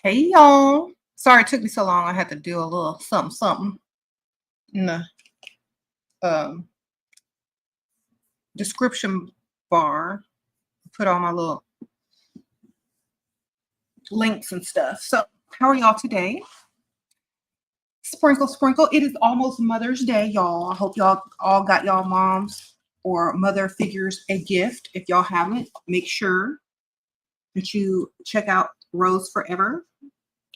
Hey y'all. Sorry it took me so long. I had to do a little something in the um, description bar. Put all my little links and stuff. So, how are y'all today? Sprinkle, sprinkle. It is almost Mother's Day, y'all. I hope y'all all got y'all moms or mother figures a gift. If y'all haven't, make sure that you check out Rose Forever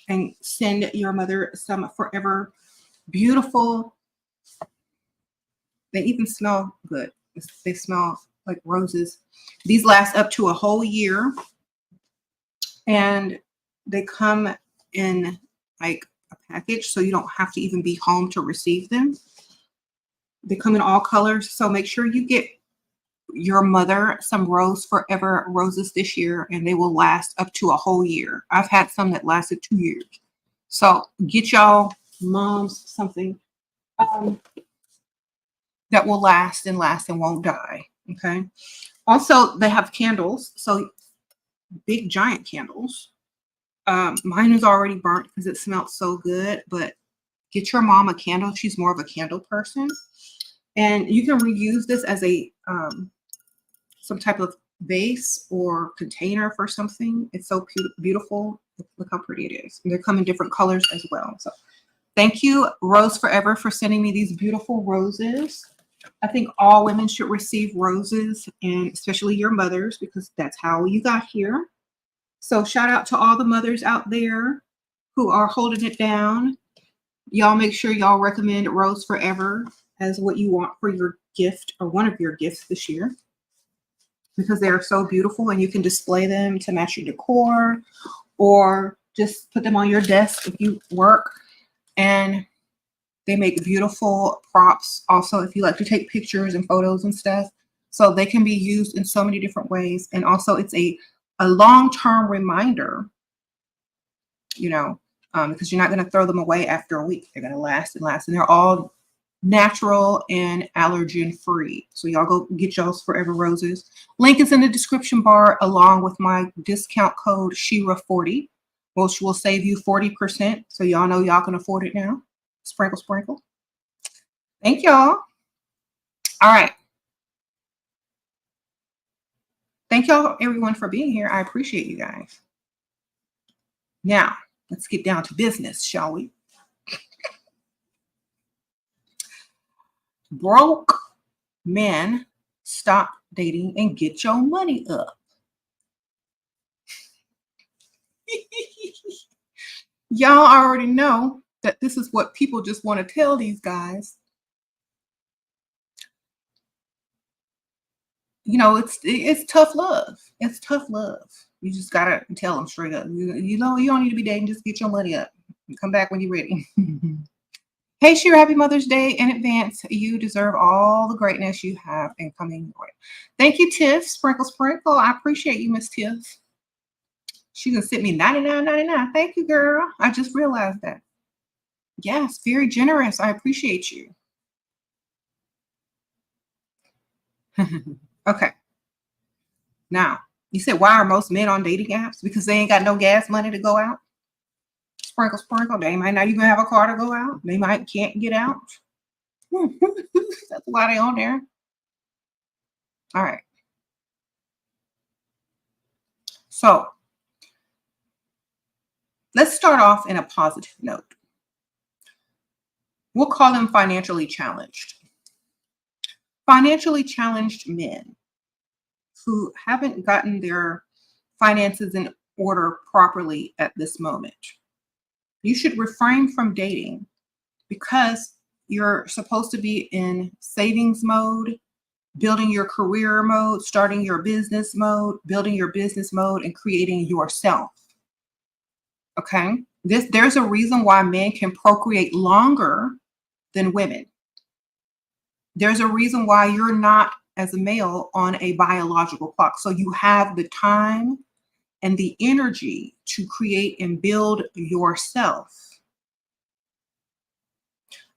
and send your mother some forever beautiful. They even smell good. They smell like roses. These last up to a whole year, and they come in like a package, so you don't have to even be home to receive them. They come in all colors, so make sure you get your mother some Rose Forever roses this year, and they will last up to a whole year. I've had some that lasted 2 years. So get y'all moms something that will last and last and won't die. Okay. Also, they have candles. So big giant candles. Mine is already burnt because it smelled so good, but get your mom a candle. She's more of a candle person. And you can reuse this as a some type of vase or container for something. It's so beautiful. Look how pretty it is. And they come in different colors as well. So thank you, Rose Forever, for sending me these beautiful roses. I think all women should receive roses, and especially your mothers, because that's how you got here. So shout out to all the mothers out there who are holding it down. Y'all make sure y'all recommend Rose Forever as what you want for your gift or one of your gifts this year, because they are so beautiful and you can display them to match your decor or just put them on your desk if you work. And they make beautiful props also if you like to take pictures and photos and stuff. So they can be used in so many different ways. And also it's a long-term reminder, because you're not going to throw them away after a week. They're going to last and last. And they're all natural and allergen free. So y'all go get y'all's Forever Roses. Link is in the description bar along with my discount code SheRa40, which will save you 40%. So y'all know y'all can afford it now. Sprinkle, sprinkle. Thank y'all. All right. Thank y'all, everyone, for being here. I appreciate you guys. Now, let's get down to business, shall we? Broke men, stop dating and get your money up. Y'all already know that this is what people just want to tell these guys. It's tough love. It's tough love. You just gotta tell them straight up. You don't need to be dating. Just get your money up. Come back when you're ready. Hey, Shira, happy Mother's Day in advance. You deserve all the greatness you have in coming your way. Thank you, Tiff. Sprinkle, sprinkle. I appreciate you, Miss Tiff. She gonna send me $99.99. Thank you, girl. I just realized that. Yes, very generous. I appreciate you. Okay. Now, you said, why are most men on dating apps? Because they ain't got no gas money to go out. Sprinkle, sprinkle. They might not even have a car to go out. They can't get out. That's why they on there. All right. So let's start off in a positive note. We'll call them financially challenged. Financially challenged men who haven't gotten their finances in order properly at this moment. You should refrain from dating because you're supposed to be in savings mode, building your career mode, starting your business mode, building your business mode, and creating yourself. Okay? There's a reason why men can procreate longer than women. There's a reason why you're not, as a male, on a biological clock. So you have the time and the energy to create and build yourself.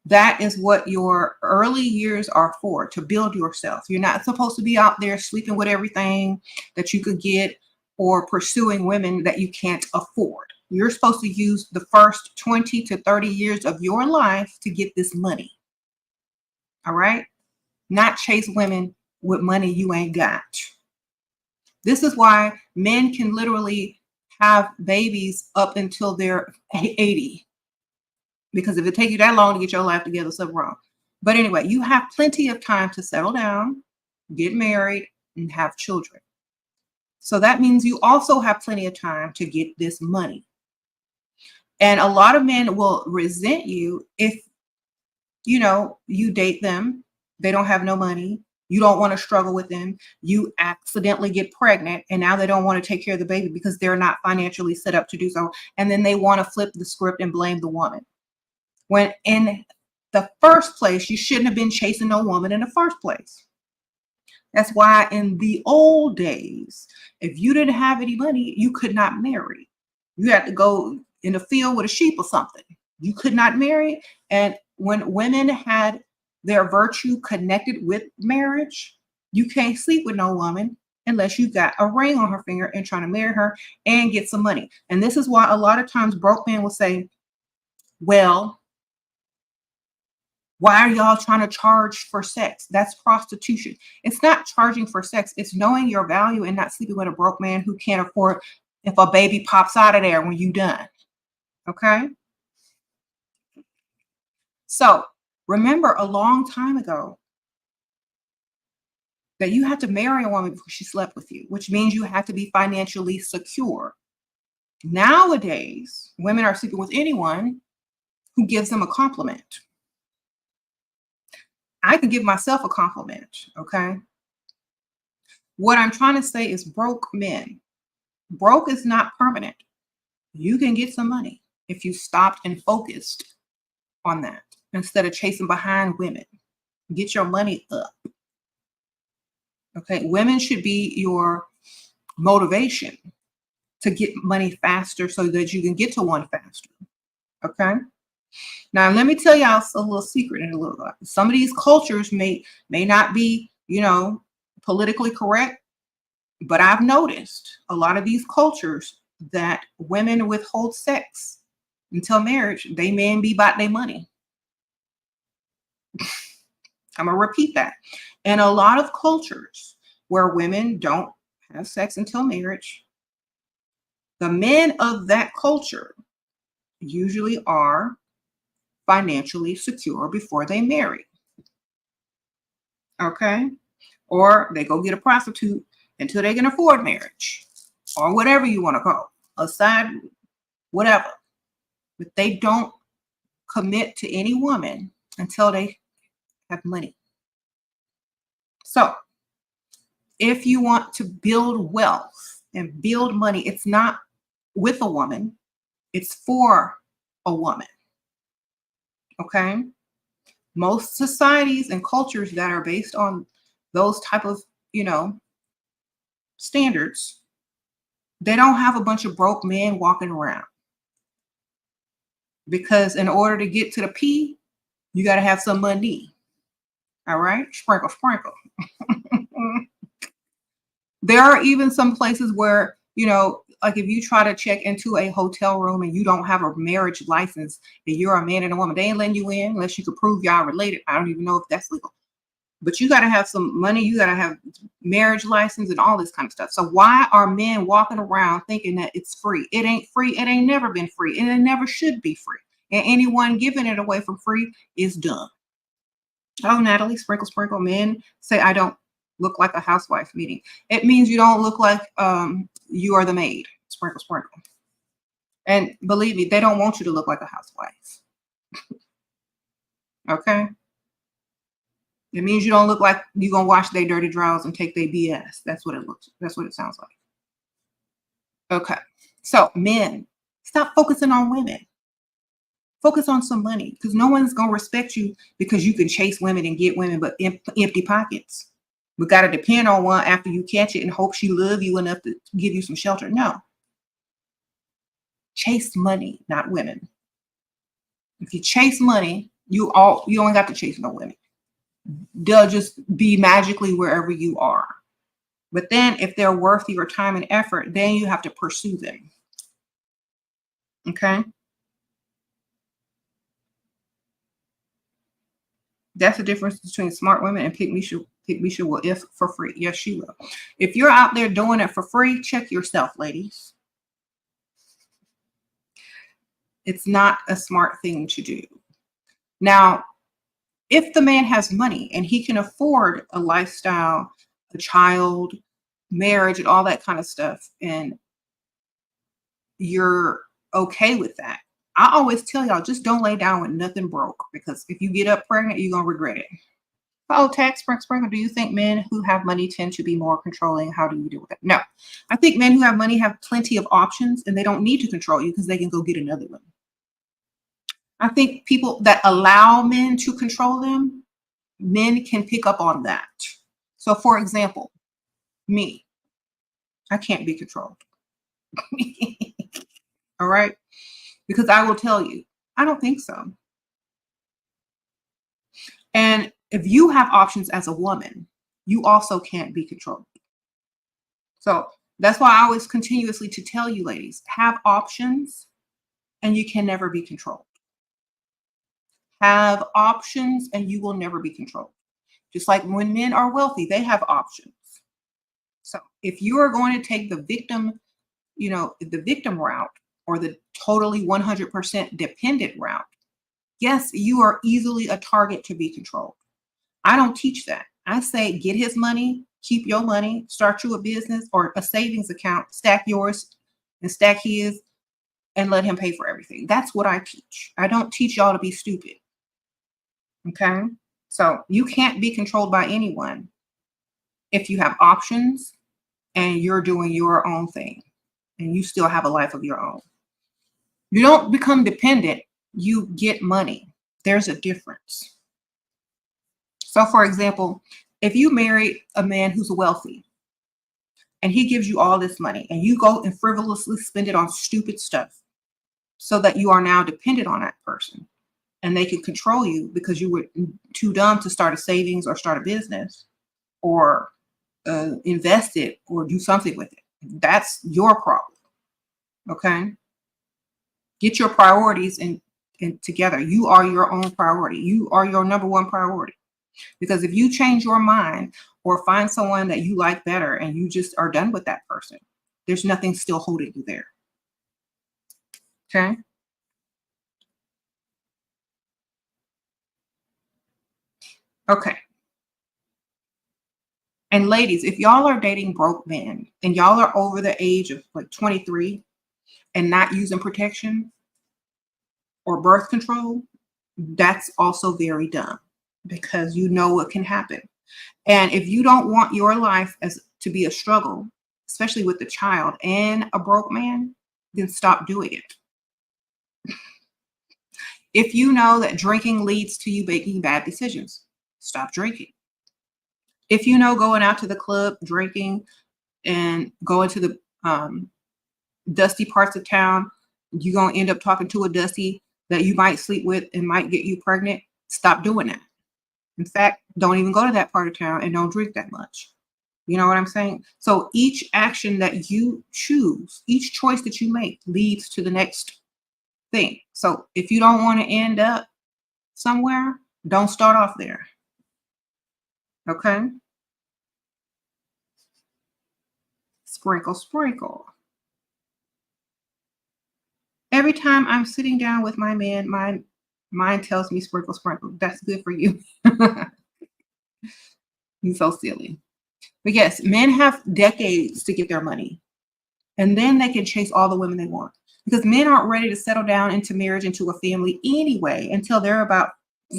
That is what your early years are for, to build yourself. You're not supposed to be out there sleeping with everything that you could get or pursuing women that you can't afford. You're supposed to use the first 20 to 30 years of your life to get this money. All right? Not chase women with money you ain't got. This is why men can literally have babies up until they're 80. Because if it takes you that long to get your life together, something wrong. But anyway, you have plenty of time to settle down, get married, and have children. So that means you also have plenty of time to get this money. And a lot of men will resent you if, you date them, they don't have no money, you don't want to struggle with them, you accidentally get pregnant, and now they don't want to take care of the baby because they're not financially set up to do so. And then they want to flip the script and blame the woman. When in the first place, you shouldn't have been chasing no woman in the first place. That's why in the old days, if you didn't have any money, you could not marry. You had to go in the field with a sheep or something. You could not marry. And when women had their virtue connected with marriage, you can't sleep with no woman unless you got a ring on her finger and trying to marry her and get some money. And this is why a lot of times broke men will say, well, why are y'all trying to charge for sex? That's prostitution. It's not charging for sex. It's knowing your value and not sleeping with a broke man who can't afford if a baby pops out of there when you done. Okay? So remember a long time ago that you had to marry a woman before she slept with you, which means you have to be financially secure. Nowadays, women are sleeping with anyone who gives them a compliment. I can give myself a compliment, okay? What I'm trying to say is broke men. Broke is not permanent. You can get some money if you stopped and focused on that instead of chasing behind women. Get your money up. Okay, women should be your motivation to get money faster so that you can get to one faster. Okay. Now let me tell y'all a little secret in a little bit. Some of these cultures may not be, politically correct, but I've noticed a lot of these cultures that women withhold sex until marriage. They men be about their money. I'm gonna repeat that. In a lot of cultures where women don't have sex until marriage, the men of that culture usually are financially secure before they marry. Okay? Or they go get a prostitute until they can afford marriage, or whatever you want to call aside, whatever. But they don't commit to any woman until they have money. So if you want to build wealth and build money, it's not with a woman, it's for a woman. Okay? Most societies and cultures that are based on those type of, standards, they don't have a bunch of broke men walking around. Because in order to get to the P, you got to have some money. All right? Sprinkle, sprinkle. There are even some places where, like if you try to check into a hotel room and you don't have a marriage license and you're a man and a woman, they ain't letting you in unless you can prove y'all related. I don't even know if that's legal. But you got to have some money. You got to have marriage license and all this kind of stuff. So why are men walking around thinking that it's free? It ain't free. It ain't never been free. And it never should be free. And anyone giving it away for free is dumb. Oh, Natalie, sprinkle, sprinkle. Men say, I don't look like a housewife meeting. It means you don't look like you are the maid. Sprinkle, sprinkle. And believe me, they don't want you to look like a housewife. Okay? It means you don't look like you're going to wash their dirty drawers and take their BS. That's what it looks. That's what it sounds like. Okay. So men, stop focusing on women. Focus on some money, because no one's going to respect you because you can chase women and get women, but empty pockets. We got to depend on one after you catch it and hope she love you enough to give you some shelter. No. Chase money, not women. If you chase money, you only got to chase no women. They'll just be magically wherever you are. But then if they're worth your time and effort, then you have to pursue them. Okay. That's the difference between smart women and pygmy will if for free. Yes, she will. If you're out there doing it for free, check yourself, ladies. It's not a smart thing to do. Now, if the man has money and he can afford a lifestyle, a child, marriage, and all that kind of stuff, and you're okay with that, I always tell y'all, just don't lay down with nothing broke, because if you get up pregnant, you're going to regret it. Oh, tax sprinkle. Do you think men who have money tend to be more controlling? How do you deal with it? No, I think men who have money have plenty of options and they don't need to control you because they can go get another one. I think people that allow men to control them, men can pick up on that. So, for example, me, I can't be controlled. All right. Because I will tell you, I don't think so. And if you have options as a woman, you also can't be controlled. So that's why I always continuously to tell you ladies, have options and you can never be controlled. Have options and you will never be controlled. Just like when men are wealthy, they have options. So if you are going to take the victim, the victim route or the totally 100% dependent route, yes, you are easily a target to be controlled. I don't teach that. I say get his money, keep your money, start you a business or a savings account, stack yours and stack his, and let him pay for everything. That's what I teach. I don't teach y'all to be stupid. Okay? So you can't be controlled by anyone if you have options and you're doing your own thing and you still have a life of your own. You don't become dependent, you get money. There's a difference. So, for example, if you marry a man who's wealthy and he gives you all this money and you go and frivolously spend it on stupid stuff so that you are now dependent on that person and they can control you because you were too dumb to start a savings or start a business or invest it or do something with it. That's your problem. Okay. Get your priorities in together. You are your own priority. You are your number one priority. Because if you change your mind or find someone that you like better and you just are done with that person, there's nothing still holding you there. Okay. Okay. And ladies, if y'all are dating broke men and y'all are over the age of like 23 and not using protection or birth control, that's also very dumb because you know what can happen. And if you don't want your life as to be a struggle, especially with the child and a broke man, then stop doing it. If you know that drinking leads to you making bad decisions, stop drinking. If you know going out to the club, drinking, and going to the dusty parts of town, you're going to end up talking to a dusty that you might sleep with and might get you pregnant, stop doing that. In fact, don't even go to that part of town and don't drink that much. You know what I'm saying? So each action that you choose, each choice that you make leads to the next thing. So if you don't want to end up somewhere, don't start off there. Okay? Sprinkle, sprinkle. Every time I'm sitting down with my man, my mind tells me sprinkle, sprinkle. That's good for you. You're so silly. But yes, men have decades to get their money. And then they can chase all the women they want. Because men aren't ready to settle down into marriage, into a family anyway, until they're about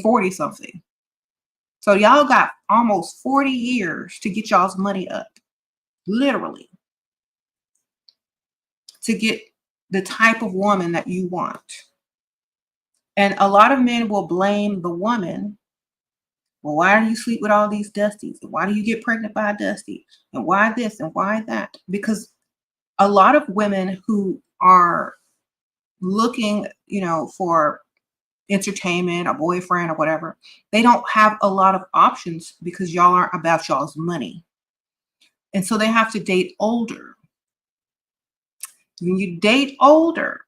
40 something. So y'all got almost 40 years to get y'all's money up. Literally. To get the type of woman that you want. And a lot of men will blame the woman. Well, why do you sleep with all these dusties? And why do you get pregnant by a dusty? And why this and why that? Because a lot of women who are looking, for entertainment, a boyfriend or whatever, they don't have a lot of options because y'all aren't about y'all's money. And so they have to date older. When you date older,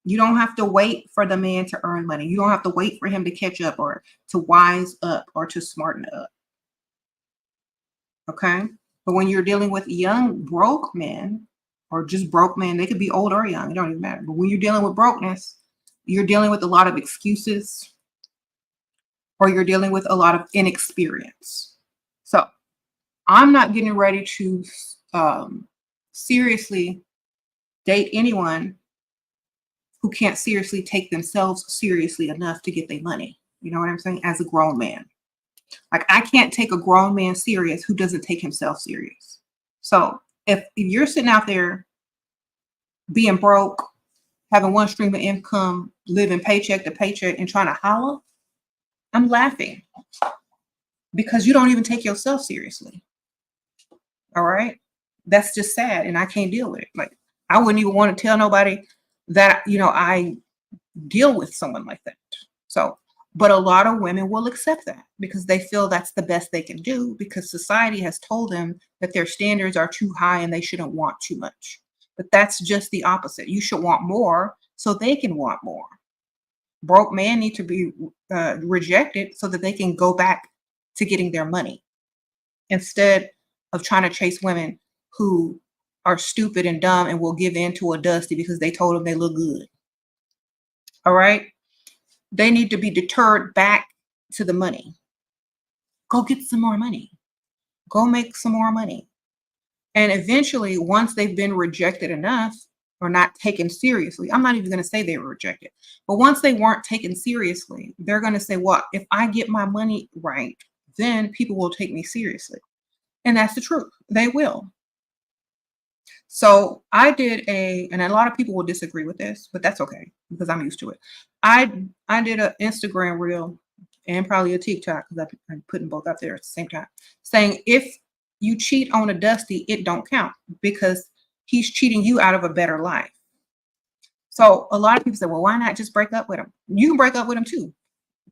You don't have to wait for the man to earn money. You don't have to wait for him to catch up or to wise up or to smarten up. Okay. But when you're dealing with young, broke men or just broke men, they could be old or young, it don't even matter. But when you're dealing with brokenness, you're dealing with a lot of excuses or you're dealing with a lot of inexperience. So I'm not getting ready to seriously date anyone who can't seriously take themselves seriously enough to get their money. You know what I'm saying? As a grown man. Like I can't take a grown man serious who doesn't take himself serious. So if you're sitting out there being broke, having one stream of income, living paycheck to paycheck and trying to holler, I'm laughing because you don't even take yourself seriously. All right. That's just sad. And I can't deal with it. Like I wouldn't even want to tell nobody that, I deal with someone like that. So, but a lot of women will accept that because they feel that's the best they can do because society has told them that their standards are too high and they shouldn't want too much. But that's just the opposite. You should want more so they can want more. Broke men need to be rejected so that they can go back to getting their money instead of trying to chase women who are stupid and dumb and will give in to a dusty because they told them they look good. All right. They need to be deterred back to the money. Go get some more money. Go make some more money. And eventually, once they've been rejected enough or not taken seriously, I'm not even going to say they were rejected, but once they weren't taken seriously, they're going to say, well, if I get my money right, then people will take me seriously. And that's the truth. They will. So I did and a lot of people will disagree with this, but that's okay because I'm used to it. I did an Instagram reel and probably a TikTok because I'm putting both up there at the same time, saying if you cheat on a dusty, it don't count because he's cheating you out of a better life. So a lot of people say, well, why not just break up with him? You can break up with him too.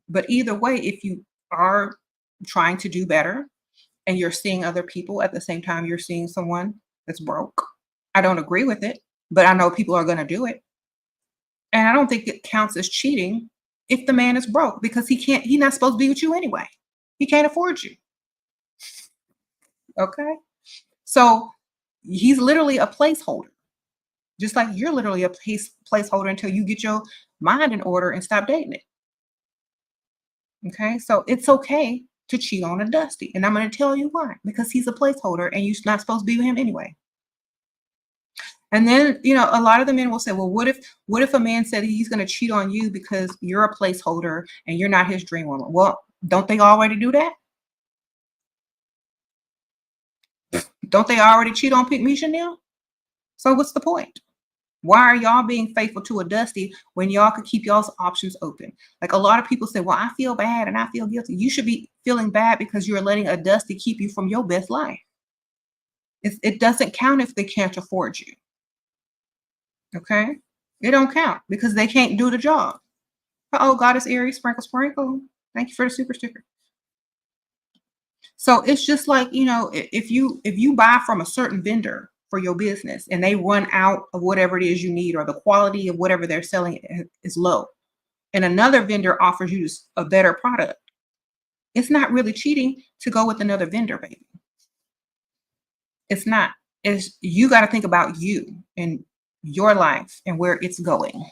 But either way, if you are trying to do better and you're seeing other people at the same time you're seeing someone that's broke, I don't agree with it, but I know people are going to do it. And I don't think it counts as cheating if the man is broke because he's not supposed to be with you anyway. He can't afford you. Okay. So he's literally a placeholder, just like you're literally a placeholder until you get your mind in order and stop dating it. Okay. So it's okay to cheat on a dusty. And I'm going to tell you why, because he's a placeholder and you're not supposed to be with him anyway. And then, a lot of the men will say, well, what if a man said he's going to cheat on you because you're a placeholder and you're not his dream woman? Well, don't they already do that? Don't they already cheat on me, Chanel? So what's the point? Why are y'all being faithful to a dusty when y'all could keep y'all's options open? Like a lot of people say, well, I feel bad and I feel guilty. You should be feeling bad because you're letting a dusty keep you from your best life. It doesn't count if they can't afford you. Okay, it don't count because they can't do the job. Oh, Goddess Aries, sprinkle, sprinkle. Thank you for the super sticker. So it's just like, if you buy from a certain vendor for your business and they run out of whatever it is you need or the quality of whatever they're selling is low, and another vendor offers you a better product, it's not really cheating to go with another vendor, baby. It's not. It's you got to think about you and your life and where it's going.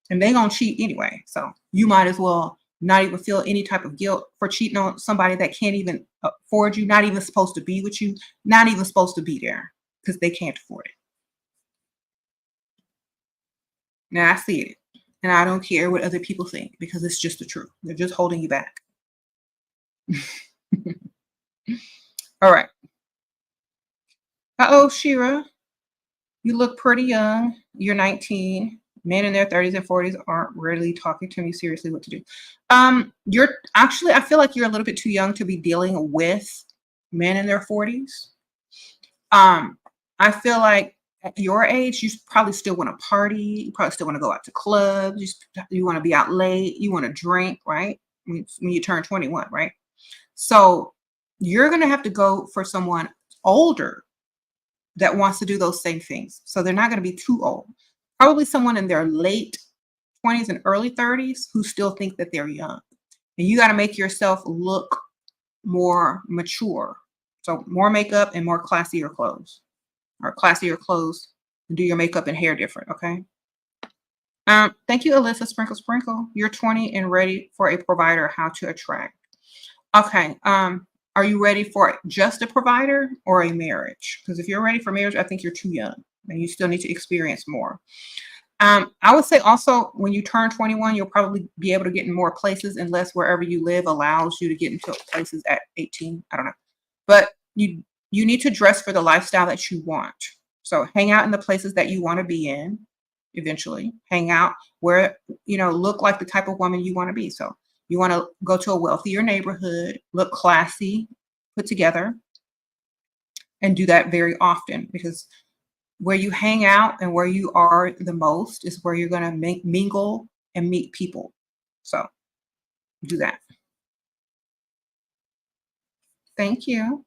And they're going to cheat anyway. So you might as well not even feel any type of guilt for cheating on somebody that can't even afford you, not even supposed to be with you, not even supposed to be there because they can't afford it. Now I see it and I don't care what other people think because it's just the truth. They're just holding you back. All right. Uh-oh, Shira. You look pretty young. You're 19. Men in their 30s and 40s aren't really talking to me seriously what to do. I feel like you're a little bit too young to be dealing with men in their 40s. I feel like at your age, you probably still want to party. You probably still want to go out to clubs. You want to be out late. You want to drink, right? When you turn 21, right? So you're going to have to go for someone older that wants to do those same things. So they're not going to be too old. Probably someone in their late 20s and early 30s who still think that they're young. And you got to make yourself look more mature. So more makeup and more classier clothes, or classier clothes. Do your makeup and hair different. Okay. Thank you, Alyssa Sprinkle Sprinkle. You're 20 and ready for a provider. How to attract. Okay. Are you ready for just a provider or a marriage? Because if you're ready for marriage, I think you're too young and you still need to experience more. I would say also when you turn 21, you'll probably be able to get in more places unless wherever you live allows you to get into places at 18. I don't know. But you need to dress for the lifestyle that you want. So hang out in the places that you want to be in eventually. Hang out where, look like the type of woman you want to be. So you want to go to a wealthier neighborhood, look classy, put together, and do that very often because where you hang out and where you are the most is where you're going to mingle and meet people. So do that. Thank you.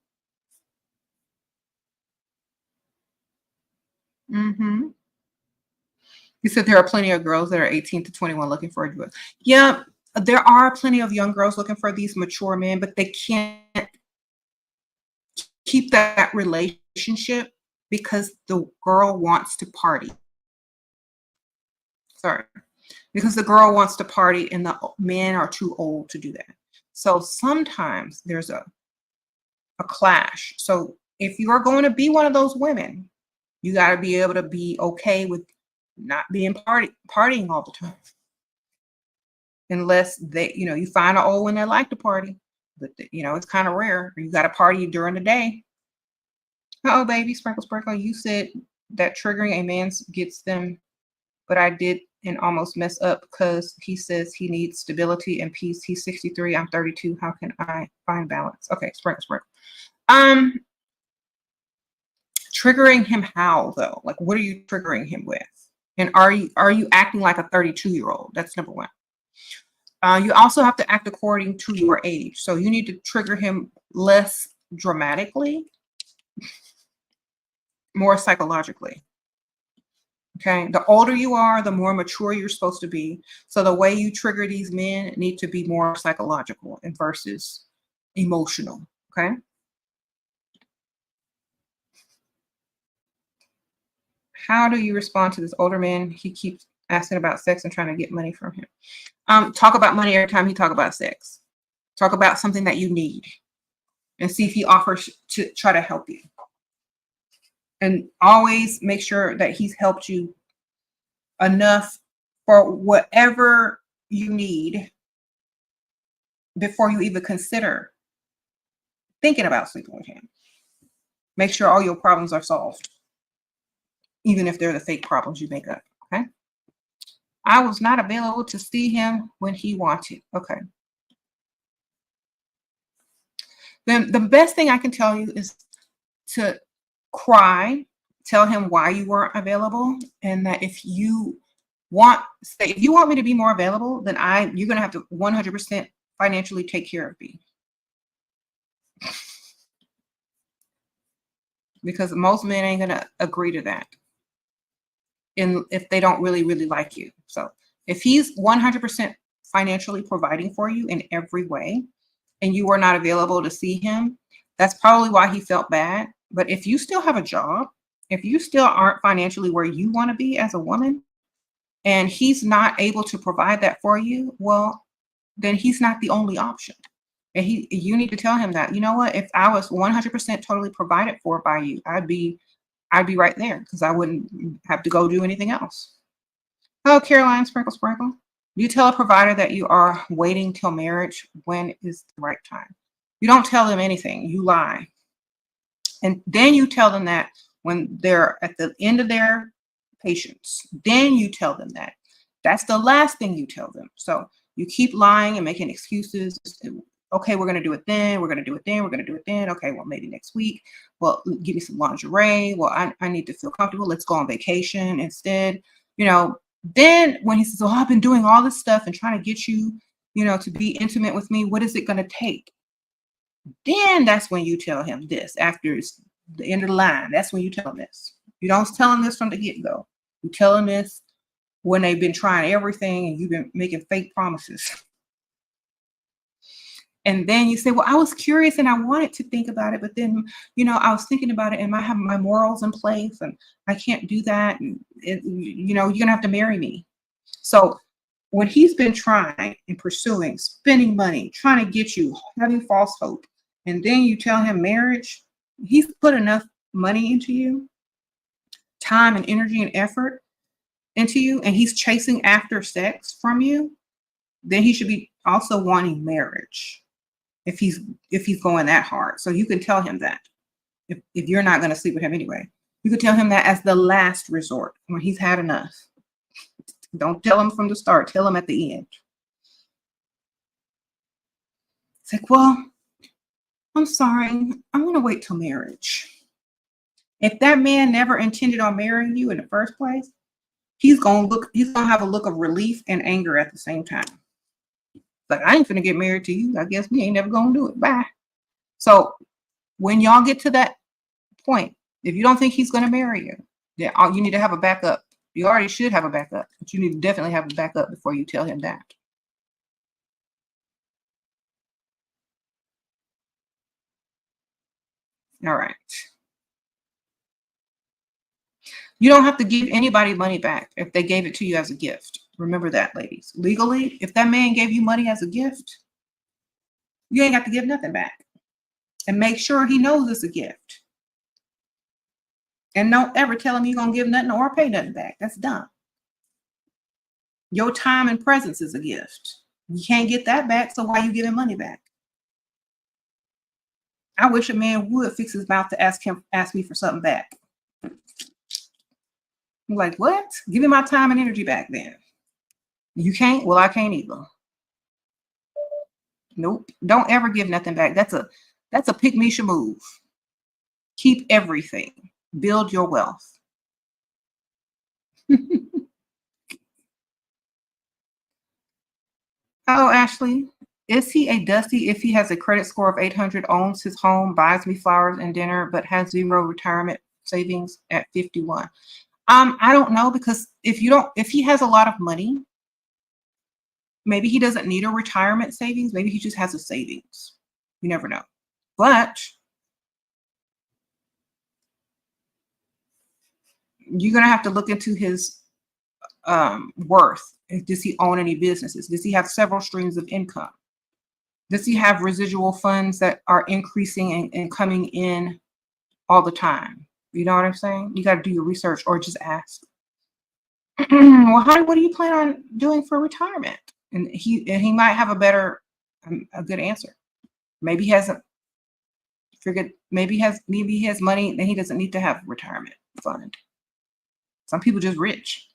You said there are plenty of girls that are 18 to 21 looking for a divorce. Yeah, there are plenty of young girls looking for these mature men, but they can't keep that relationship because the girl wants to party. Sorry. Because the girl wants to party and the men are too old to do that. So sometimes there's a clash. So if you are going to be one of those women, you got to be able to be okay with not being partying all the time. Unless they, you find an old one that like to party, but it's kind of rare. You got to party during the day. Oh, baby, Sprinkle Sprinkle, you said that triggering a man gets them, but I did and almost mess up because he says he needs stability and peace. He's 63, I'm 32. How can I find balance? Okay, Sprinkle Sprinkle. Triggering him how though? Like, what are you triggering him with? And are you acting like a 32-year-old? That's number one. You also have to act according to your age. So you need to trigger him less dramatically, more psychologically. Okay. The older you are, the more mature you're supposed to be. So the way you trigger these men need to be more psychological and versus emotional. Okay. How do you respond to this older man? He keeps asking about sex and trying to get money from him. Talk about money every time he talk about sex. Talk about something that you need and see if he offers to try to help you. And always make sure that he's helped you enough for whatever you need before you even consider thinking about sleeping with him. Make sure all your problems are solved, even if they're the fake problems you make up. Okay. I was not available to see him when he wanted. Okay. Then the best thing I can tell you is to cry, tell him why you weren't available, and that if you want me to be more available, then you're gonna have to 100% financially take care of me. Because most men ain't gonna agree to that. And if they don't really, really like you. So if he's 100% financially providing for you in every way, and you were not available to see him, that's probably why he felt bad. But if you still have a job, if you still aren't financially where you want to be as a woman, and he's not able to provide that for you, well, then he's not the only option. And you need to tell him that, you know what, if I was 100% totally provided for by you, I'd be right there because I wouldn't have to go do anything else. Oh, Caroline, Sprinkle Sprinkle. You tell a provider that you are waiting till marriage. When is the right time? You don't tell them anything. You lie. And then you tell them that when they're at the end of their patience. Then you tell them that. That's the last thing you tell them. So you keep lying and making excuses. Okay, we're going to do it then. We're going to do it then. We're going to do it then. Okay, well, maybe next week. Well, give me some lingerie. Well, I need to feel comfortable. Let's go on vacation instead. Then when he says, oh, I've been doing all this stuff and trying to get you, to be intimate with me, what is it going to take? Then that's when you tell him this. After it's the end of the line, that's when you tell him this. You don't tell him this from the get-go. You tell them this when they've been trying everything and you've been making fake promises. And then you say, well, I was curious and I wanted to think about it, but then, I was thinking about it and I have my morals in place and I can't do that. And, you're going to have to marry me. So when he's been trying and pursuing, spending money, trying to get you, having false hope, and then you tell him marriage, he's put enough money into you, time and energy and effort into you, and he's chasing after sex from you, then he should be also wanting marriage if he's going that hard. So you can tell him that if you're not going to sleep with him anyway, you could tell him that as the last resort when he's had enough. Don't tell him from the start. Tell him at the end. It's like, well, I'm sorry. I want to wait till marriage. If that man never intended on marrying you in the first place, he's going to have a look of relief and anger at the same time. Like, I ain't finna get married to you. I guess we ain't never going to do it. Bye. So when y'all get to that point, if you don't think he's going to marry you, then you need to have a backup. You already should have a backup, but you need to definitely have a backup before you tell him that. All right. You don't have to give anybody money back if they gave it to you as a gift. Remember that, ladies. Legally, if that man gave you money as a gift, you ain't got to give nothing back. And make sure he knows it's a gift. And don't ever tell him you're going to give nothing or pay nothing back. That's dumb. Your time and presence is a gift. You can't get that back, so why are you giving money back? I wish a man would fix his mouth to ask me for something back. I'm like, what? Give me my time and energy back then. You can't? Well, I can't either. Nope. Don't ever give nothing back. That's a pygmy move. Keep everything. Build your wealth. Oh, Ashley, is he a dusty if he has a credit score of 800, owns his home, buys me flowers and dinner, but has zero retirement savings at 51? I don't know, because if he has a lot of money, maybe he doesn't need a retirement savings. Maybe he just has a savings. You never know. But you're going to have to look into his worth. Does he own any businesses? Does he have several streams of income? Does he have residual funds that are increasing and coming in all the time? You know what I'm saying? You got to do your research or just ask. Well, honey, what do you plan on doing for retirement? And he might have a good answer. Maybe he hasn't figured. Maybe he has money that he doesn't need to have a retirement fund. Some people just rich.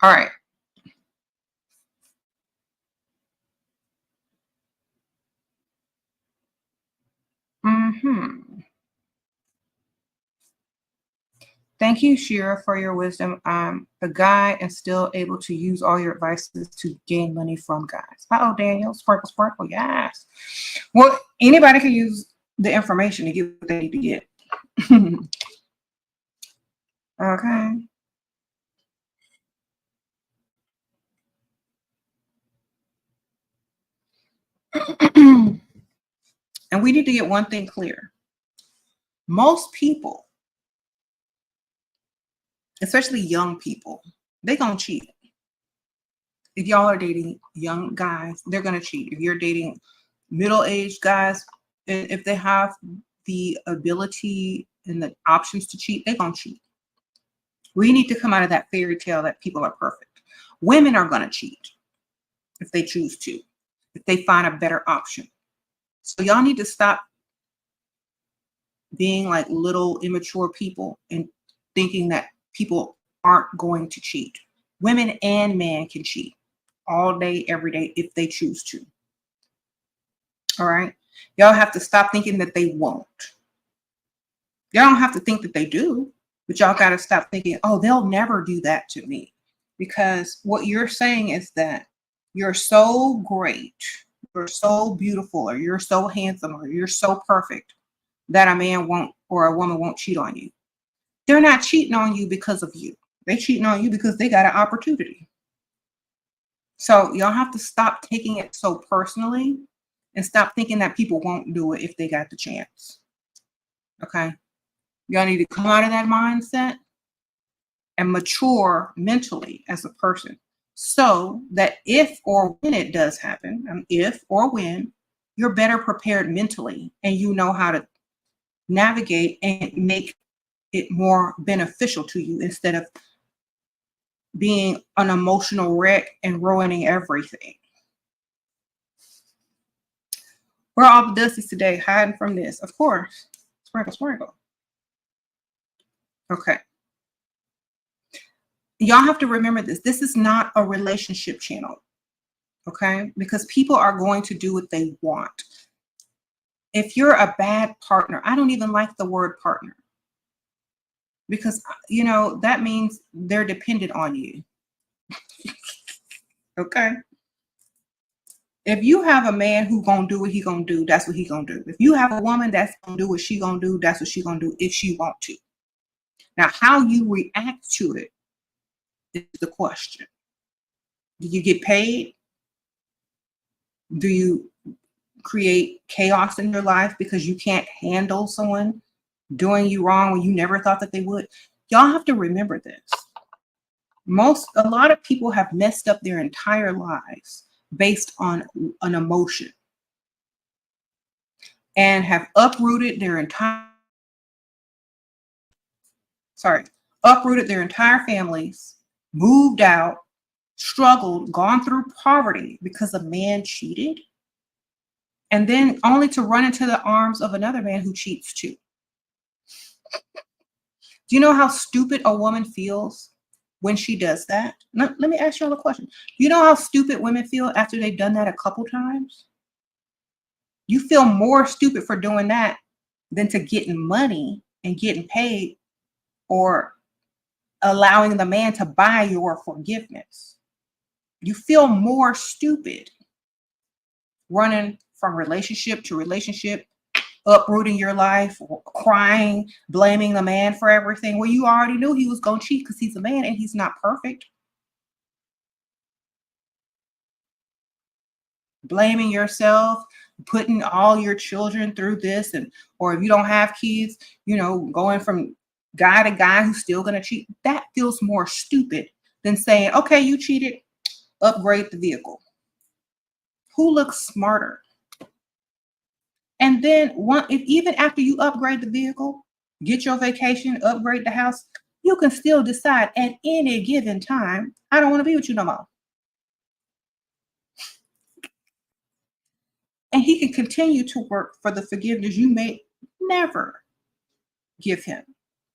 All right. Thank you, Shira, for your wisdom. The guy is still able to use all your advices to gain money from guys. Uh-oh, Daniel. Sparkle, sparkle. Yes. Well, anybody can use the information to get what they need to get. Okay. And we need to get one thing clear. Most people, especially young people, they're going to cheat. If y'all are dating young guys, they're going to cheat. If you're dating middle-aged guys, if they have the ability and the options to cheat, they're going to cheat. We need to come out of that fairy tale that people are perfect. Women are going to cheat if they choose to, if they find a better option. So y'all need to stop being like little immature people and thinking that people aren't going to cheat. Women and men can cheat all day, every day, if they choose to. All right. Y'all have to stop thinking that they won't. Y'all don't have to think that they do, but y'all got to stop thinking, oh, they'll never do that to me. Because what you're saying is that you're so great, you're so beautiful, or you're so handsome, or you're so perfect that a man won't or a woman won't cheat on you. They're not cheating on you because of you. They're cheating on you because they got an opportunity. So y'all have to stop taking it so personally and stop thinking that people won't do it if they got the chance. Okay? Y'all need to come out of that mindset and mature mentally as a person so that if or when it does happen, if or when, you're better prepared mentally and you know how to navigate and make it more beneficial to you instead of being an emotional wreck and ruining everything. Where all the dust is today, hiding from this. Of course. Sprinkle, sprinkle. Okay. Y'all have to remember this. This is not a relationship channel. Okay? Because people are going to do what they want. If you're a bad partner, I don't even like the word partner. Because, you know, that means they're dependent on you. Okay? If you have a man who gonna do what he gonna do, that's what he gonna do. If you have a woman that's gonna do what she gonna do, that's what she gonna do if she want to. Now, how you react to it is the question. Do you get paid? Do you create chaos in your life because you can't handle someone doing you wrong when you never thought that they would? Y'all have to remember this. A lot of people have messed up their entire lives based on an emotion and have uprooted their entire families, moved out, struggled, gone through poverty because a man cheated, and then only to run into the arms of another man who cheats too. Do you know how stupid a woman feels when she does that? Let me ask you all a question. Do you know how stupid women feel after they've done that a couple times? You feel more stupid for doing that than to getting money and getting paid or allowing the man to buy your forgiveness. You feel more stupid running from relationship to relationship, uprooting your life, crying, blaming the man for everything. Well, you already knew he was going to cheat because he's a man and he's not perfect. Blaming yourself, putting all your children through this, or if you don't have kids, you know, going from guy to guy who's still going to cheat. That feels more stupid than saying, okay, you cheated, upgrade the vehicle. Who looks smarter? And then if even after you upgrade the vehicle, get your vacation, upgrade the house, you can still decide at any given time, I don't want to be with you no more. And he can continue to work for the forgiveness you may never give him.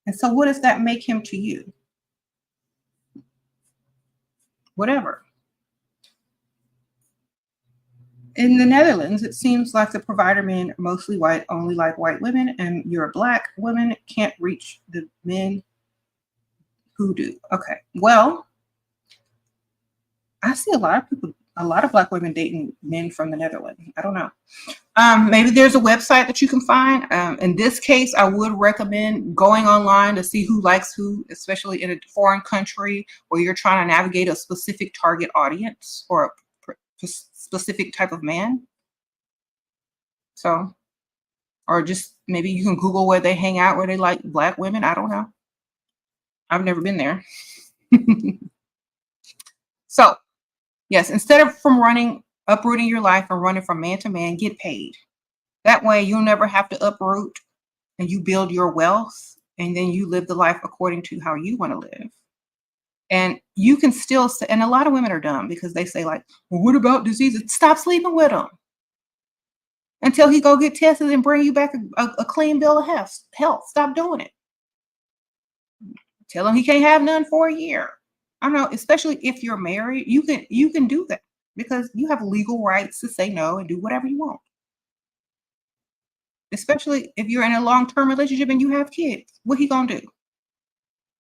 And so what does that make him to you? Whatever. In the Netherlands, it seems like the provider men are mostly white, only like white women, and you're a black woman, can't reach the men who do. Okay. Well, I see a lot of black women dating men from the Netherlands. I don't know. Maybe there's a website that you can find. In this case, I would recommend going online to see who likes who, especially in a foreign country where you're trying to navigate a specific target audience or a specific type of man. So, or just maybe you can Google where they hang out, where they like black women. I don't know. I've never been there. So, yes, instead of uprooting your life and running from man to man, get paid. That way you'll never have to uproot and you build your wealth and then you live the life according to how you want to live. And you can still say, and a lot of women are dumb because they say like, well, what about diseases? Stop sleeping with him until he go get tested and bring you back a clean bill of health. Stop doing it. Tell him he can't have none for a year. I don't know, especially if you're married, you can do that because you have legal rights to say no and do whatever you want. Especially if you're in a long-term relationship and you have kids. What he gonna do?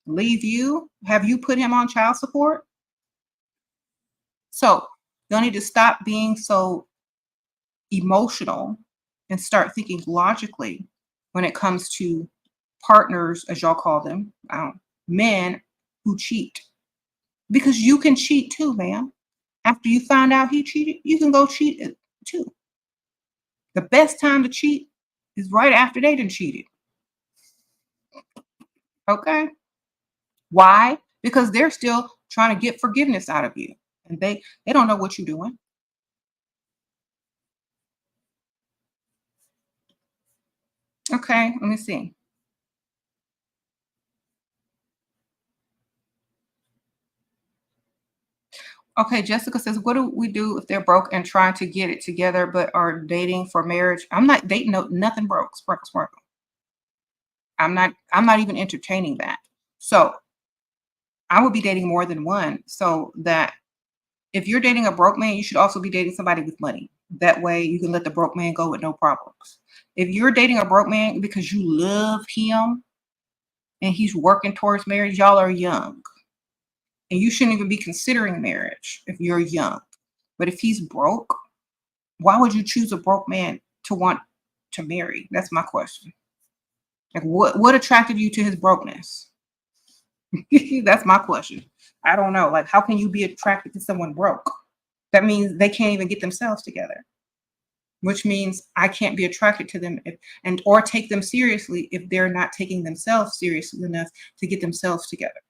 Leave you? Have you put him on child support? So you'll need to stop being so emotional and start thinking logically when it comes to partners, as y'all call them, men who cheat. Because you can cheat too, ma'am. After you find out he cheated, you can go cheat too. The best time to cheat is right after they done cheated. Okay? Why? Because they're still trying to get forgiveness out of you. And they don't know what you're doing. Okay, let me see. Okay, Jessica says, what do we do if they're broke and trying to get it together but are dating for marriage? I'm not dating nothing broke. Sparkle, sparkle. I'm not even entertaining that. So I would be dating more than one. So that if you're dating a broke man, you should also be dating somebody with money. That way you can let the broke man go with no problems. If you're dating a broke man because you love him and he's working towards marriage, y'all are young. And you shouldn't even be considering marriage if you're young. But if he's broke, why would you choose a broke man to want to marry? That's my question. Like what attracted you to his brokenness? That's my question. I don't know. Like, how can you be attracted to someone broke? That means they can't even get themselves together, which means I can't be attracted to them or take them seriously if they're not taking themselves seriously enough to get themselves together.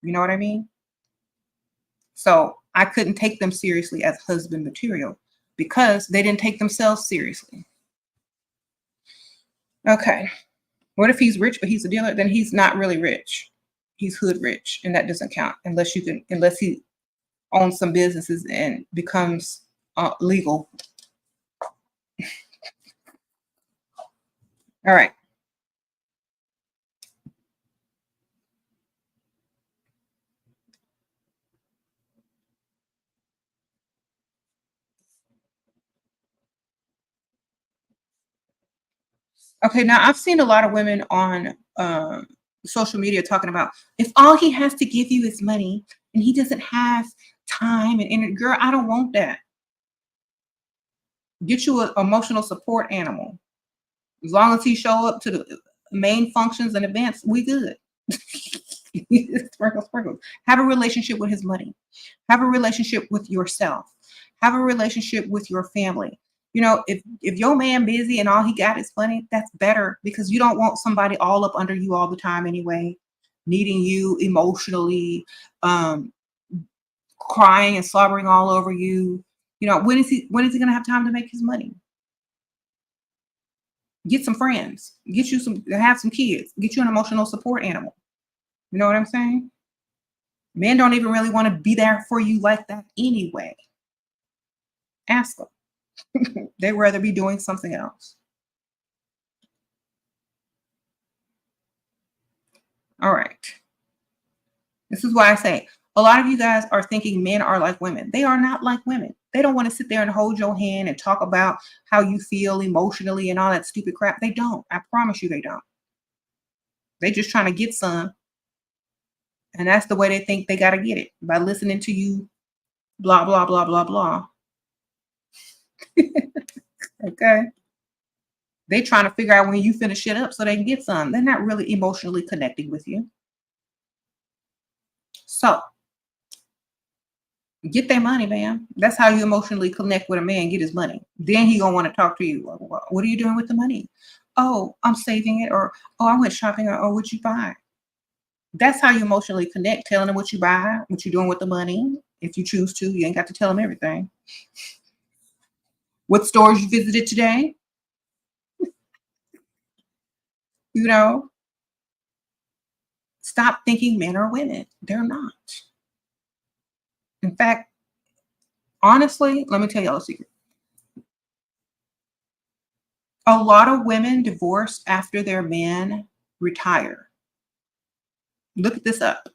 You know what I mean? So I couldn't take them seriously as husband material because they didn't take themselves seriously. Okay. What if he's rich, but he's a dealer? Then he's not really rich. He's hood rich, and that doesn't count unless he owns some businesses and becomes legal. All right. Okay, now I've seen a lot of women on social media talking about if all he has to give you is money and he doesn't have time and energy. Girl, I don't want that. Get you an emotional support animal. As long as he show up to the main functions and events, we good. Sprinkle, sprinkle. Have a relationship with his money. Have a relationship with yourself. Have a relationship with your family. You know, if your man busy and all he got is money, that's better because you don't want somebody all up under you all the time anyway, needing you emotionally, crying and slobbering all over you. You know, when is he gonna have time to make his money? Get some friends, have some kids, get you an emotional support animal. You know what I'm saying? Men don't even really want to be there for you like that anyway. Ask them. They'd rather be doing something else. All right. This is why I say a lot of you guys are thinking men are like women. They are not like women. They don't want to sit there and hold your hand and talk about how you feel emotionally and all that stupid crap. They don't. I promise you they don't. They just trying to get some. And that's the way they think they got to get it by listening to you, blah, blah, blah, blah, blah. Okay. They trying to figure out when you finish shit up so they can get some. They're not really emotionally connecting with you. So get their money, man. That's how you emotionally connect with a man, get his money. Then he gonna want to talk to you. What are you doing with the money? Oh, I'm saving it, or oh, I went shopping, or what you buy. That's how you emotionally connect, telling them what you buy, what you're doing with the money. If you choose to, you ain't got to tell them everything. What stores you visited today? You know, stop thinking men are women. They're not. In fact, honestly, let me tell y'all a secret. A lot of women divorce after their men retire. Look this up.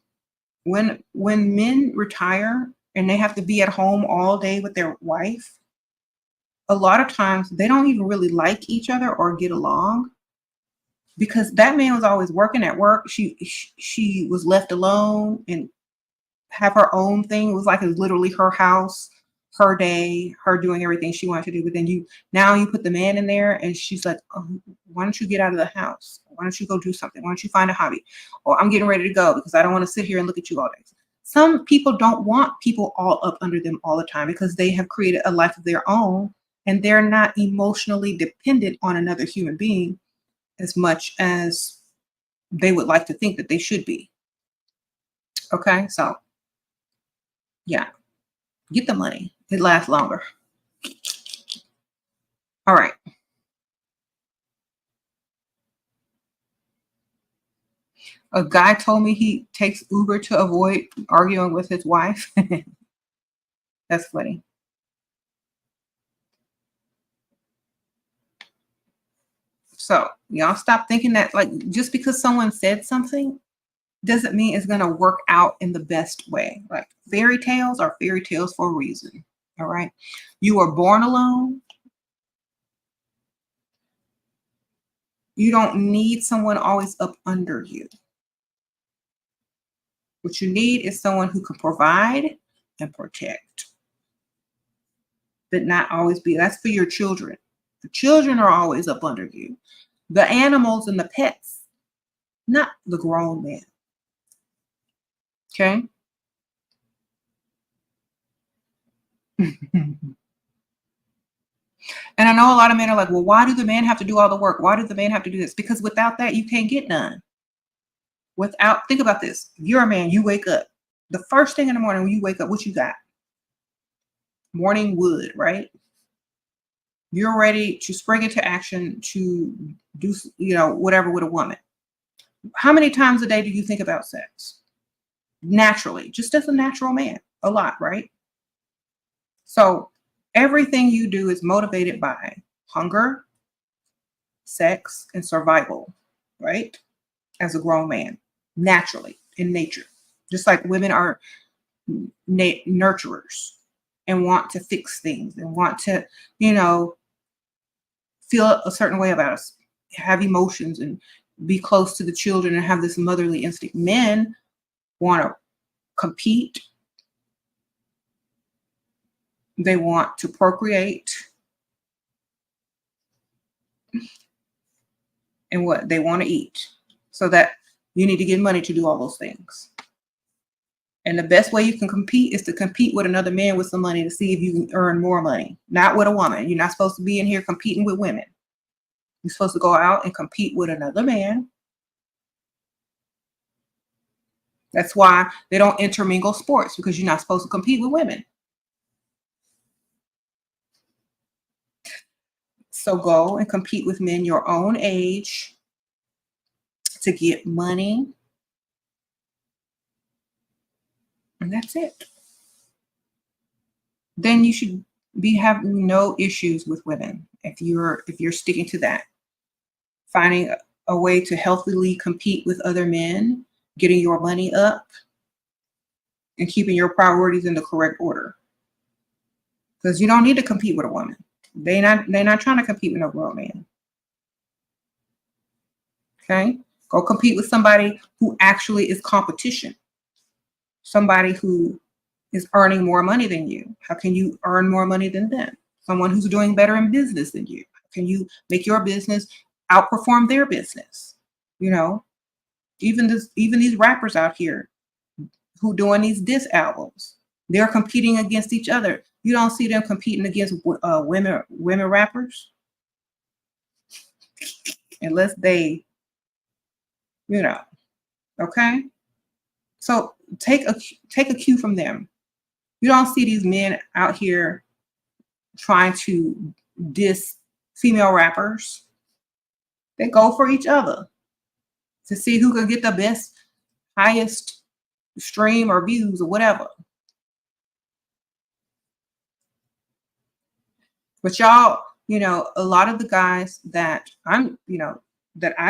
When men retire and they have to be at home all day with their wife, a lot of times they don't even really like each other or get along because that man was always working at work. She was left alone and have her own thing. It was like it was literally her house. her day, her doing everything she wanted to do. But then now you put the man in there and she's like, oh, why don't you get out of the house? Why don't you go do something? Why don't you find a hobby? Or I'm getting ready to go because I don't want to sit here and look at you all day. Some people don't want people all up under them all the time because they have created a life of their own and they're not emotionally dependent on another human being as much as they would like to think that they should be. Okay, so yeah, get the money. It lasts longer. All right. A guy told me he takes Uber to avoid arguing with his wife. That's funny. So y'all stop thinking that like just because someone said something doesn't mean it's going to work out in the best way. Like fairy tales are fairy tales for a reason. All right. You were born alone. You don't need someone always up under you. What you need is someone who can provide and protect, but not always be. That's for your children. The children are always up under you. The animals and the pets, not the grown man. Okay? And I know a lot of men are like, well, why do the men have to do all the work? Why do the men have to do this? Because without that, you can't get none. Think about this. You're a man, you wake up. The first thing in the morning when you wake up, what you got? Morning wood, right? You're ready to spring into action to do, whatever with a woman. How many times a day do you think about sex? Naturally, just as a natural man, a lot, right? So everything you do is motivated by hunger, sex, and survival, right? As a grown man, naturally, in nature. Just like women are nurturers and want to fix things and want to, feel a certain way about us, have emotions and be close to the children and have this motherly instinct. Men want to compete. They want to procreate. And what? They want to eat. So that you need to get money to do all those things. And the best way you can compete is to compete with another man with some money to see if you can earn more money. Not with a woman. You're not supposed to be in here competing with women. You're supposed to go out and compete with another man. That's why they don't intermingle sports, because you're not supposed to compete with women. So go and compete with men your own age to get money. And that's it. Then you should be having no issues with women if you're sticking to that. Finding a way to healthily compete with other men, getting your money up, and keeping your priorities in the correct order. Because you don't need to compete with a woman. They're not trying to compete with no grown man. Okay? Go compete with somebody who actually is competition. Somebody who is earning more money than you. How can you earn more money than them? Someone who's doing better in business than you. How can you make your business outperform their business? Even these rappers out here who doing these diss albums, they're competing against each other. You don't see them competing against women rappers unless they, okay. So take a cue from them. You don't see these men out here trying to diss female rappers. They go for each other to see who can get the best, highest stream or views or whatever. But y'all, a lot of the guys that I'm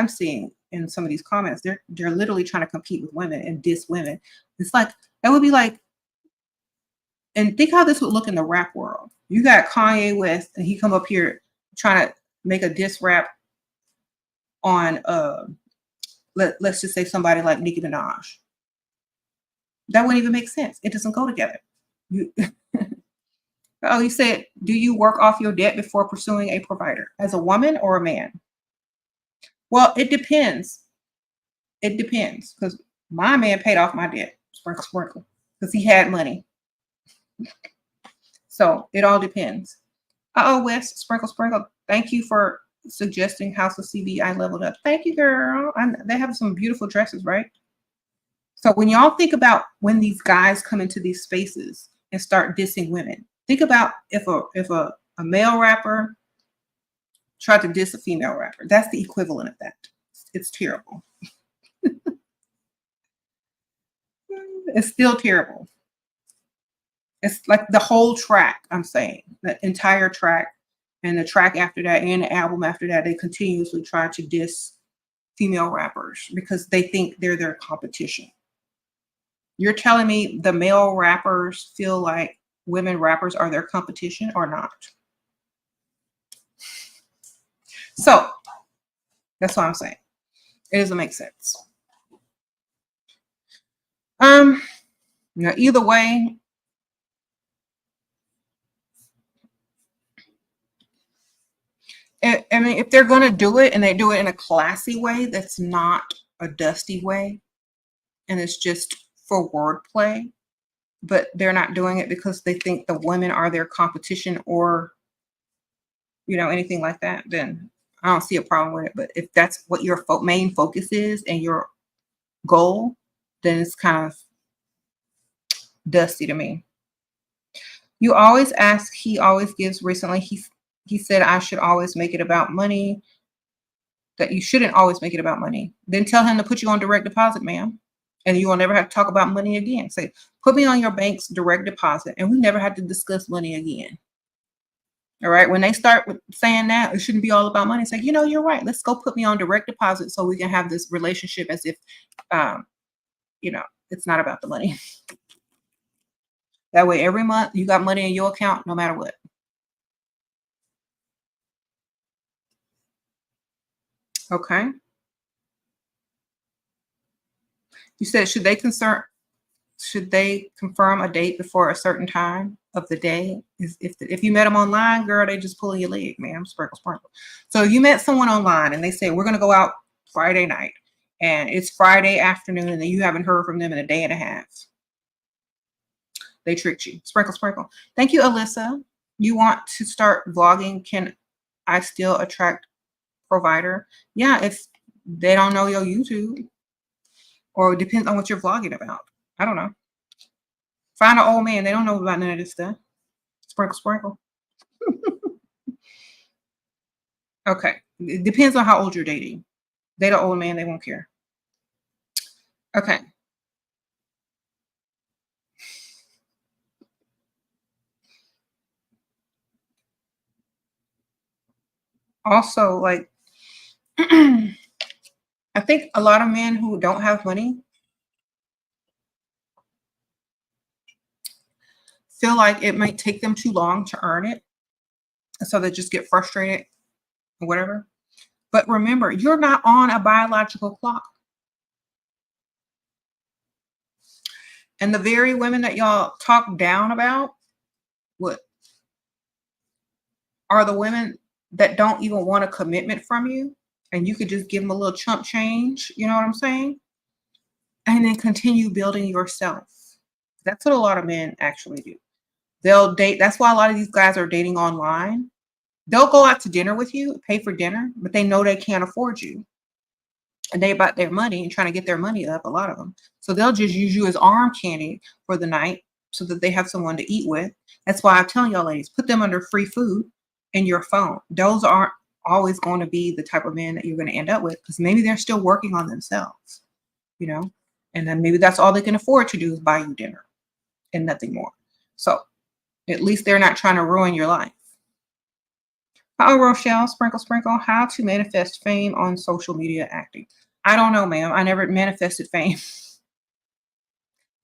seeing in some of these comments, they're literally trying to compete with women and diss women. It's like, that would be like, and think how this would look in the rap world. You got Kanye West and he come up here trying to make a diss rap on let's just say somebody like Nicki Minaj. That wouldn't even make sense. It doesn't go together. Oh, you said, do you work off your debt before pursuing a provider as a woman or a man? Well, it depends. It depends because my man paid off my debt, sprinkle, sprinkle, because he had money. So it all depends. Uh-oh, Wes, sprinkle, sprinkle. Thank you for suggesting House of CB. I leveled up. Thank you, girl. They have some beautiful dresses, right? So when y'all think about when these guys come into these spaces and start dissing women, think about if a male rapper tried to diss a female rapper. That's the equivalent of that. It's terrible. It's still terrible. It's like the whole track, I'm saying, the entire track and the track after that and the album after that, they continuously try to diss female rappers because they think they're their competition. You're telling me the male rappers feel like women rappers are their competition or not? So that's what I'm saying. It doesn't make sense. Either way, I mean, if they're going to do it and they do it in a classy way, that's not a dusty way, and it's just for wordplay, but they're not doing it because they think the women are their competition or, anything like that, then I don't see a problem with it. But if that's what your main focus is and your goal, then it's kind of dusty to me. You always ask, he always gives. Recently, he said I should always make it about money, that you shouldn't always make it about money. Then tell him to put you on direct deposit, ma'am. And you will never have to talk about money again. Say, put me on your bank's direct deposit, and we never have to discuss money again. All right. When they start saying that, it shouldn't be all about money. It's like, you're right. Let's go put me on direct deposit so we can have this relationship as if, it's not about the money. That way, every month you got money in your account, no matter what. Okay. You said, should they confirm a date before a certain time of the day? If you met them online, girl, they just pulling your leg, ma'am. Sprinkle, sprinkle. So you met someone online and they say, we're going to go out Friday night, and it's Friday afternoon, and then you haven't heard from them in a day and a half. They tricked you. Sprinkle, sprinkle. Thank you, Alyssa. You want to start vlogging? Can I still attract provider? Yeah, if they don't know your YouTube, or it depends on what you're vlogging about. I don't know. Find an old man. They don't know about none of this stuff. Sprinkle, sprinkle. Okay. It depends on how old you're dating. Date an old man, they won't care. Okay. Also, like, I think a lot of men who don't have money feel like it might take them too long to earn it. So they just get frustrated or whatever. But remember, you're not on a biological clock. And the very women that y'all talk down about, what are the women that don't even want a commitment from you, and you could just give them a little chump change, you know what I'm saying? And then continue building yourself. That's what a lot of men actually do. They'll date. That's why a lot of these guys are dating online. They'll go out to dinner with you, pay for dinner, but they know they can't afford you. And they about their money and trying to get their money up, a lot of them. So they'll just use you as arm candy for the night so that they have someone to eat with. That's why I'm telling y'all ladies, put them under free food in your phone. Those aren't always going to be the type of men that you're going to end up with, because maybe they're still working on themselves, and then maybe that's all they can afford to do is buy you dinner and nothing more. So at least they're not trying to ruin your life. How, Rochelle, sprinkle, sprinkle, how to manifest fame on social media acting. I don't know, ma'am. I never manifested fame.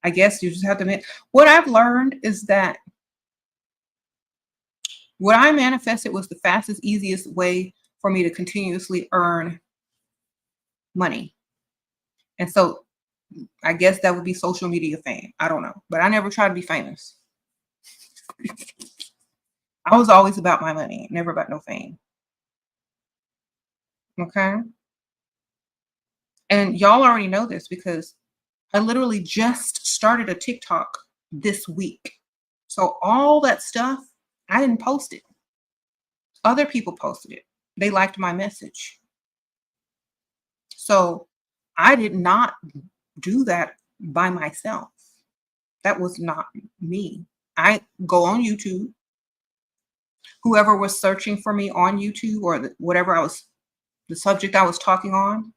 I guess you just have to. What I've learned is that what I manifested was the fastest, easiest way for me to continuously earn money. And so I guess that would be social media fame. I don't know. But I never tried to be famous. I was always about my money, never about no fame. Okay. And y'all already know this because I literally just started a TikTok this week. So all that stuff, I didn't post it. Other people posted it. They liked my message. So I did not do that by myself. That was not me. I go on YouTube. Whoever was searching for me on YouTube or whatever the subject I was talking on,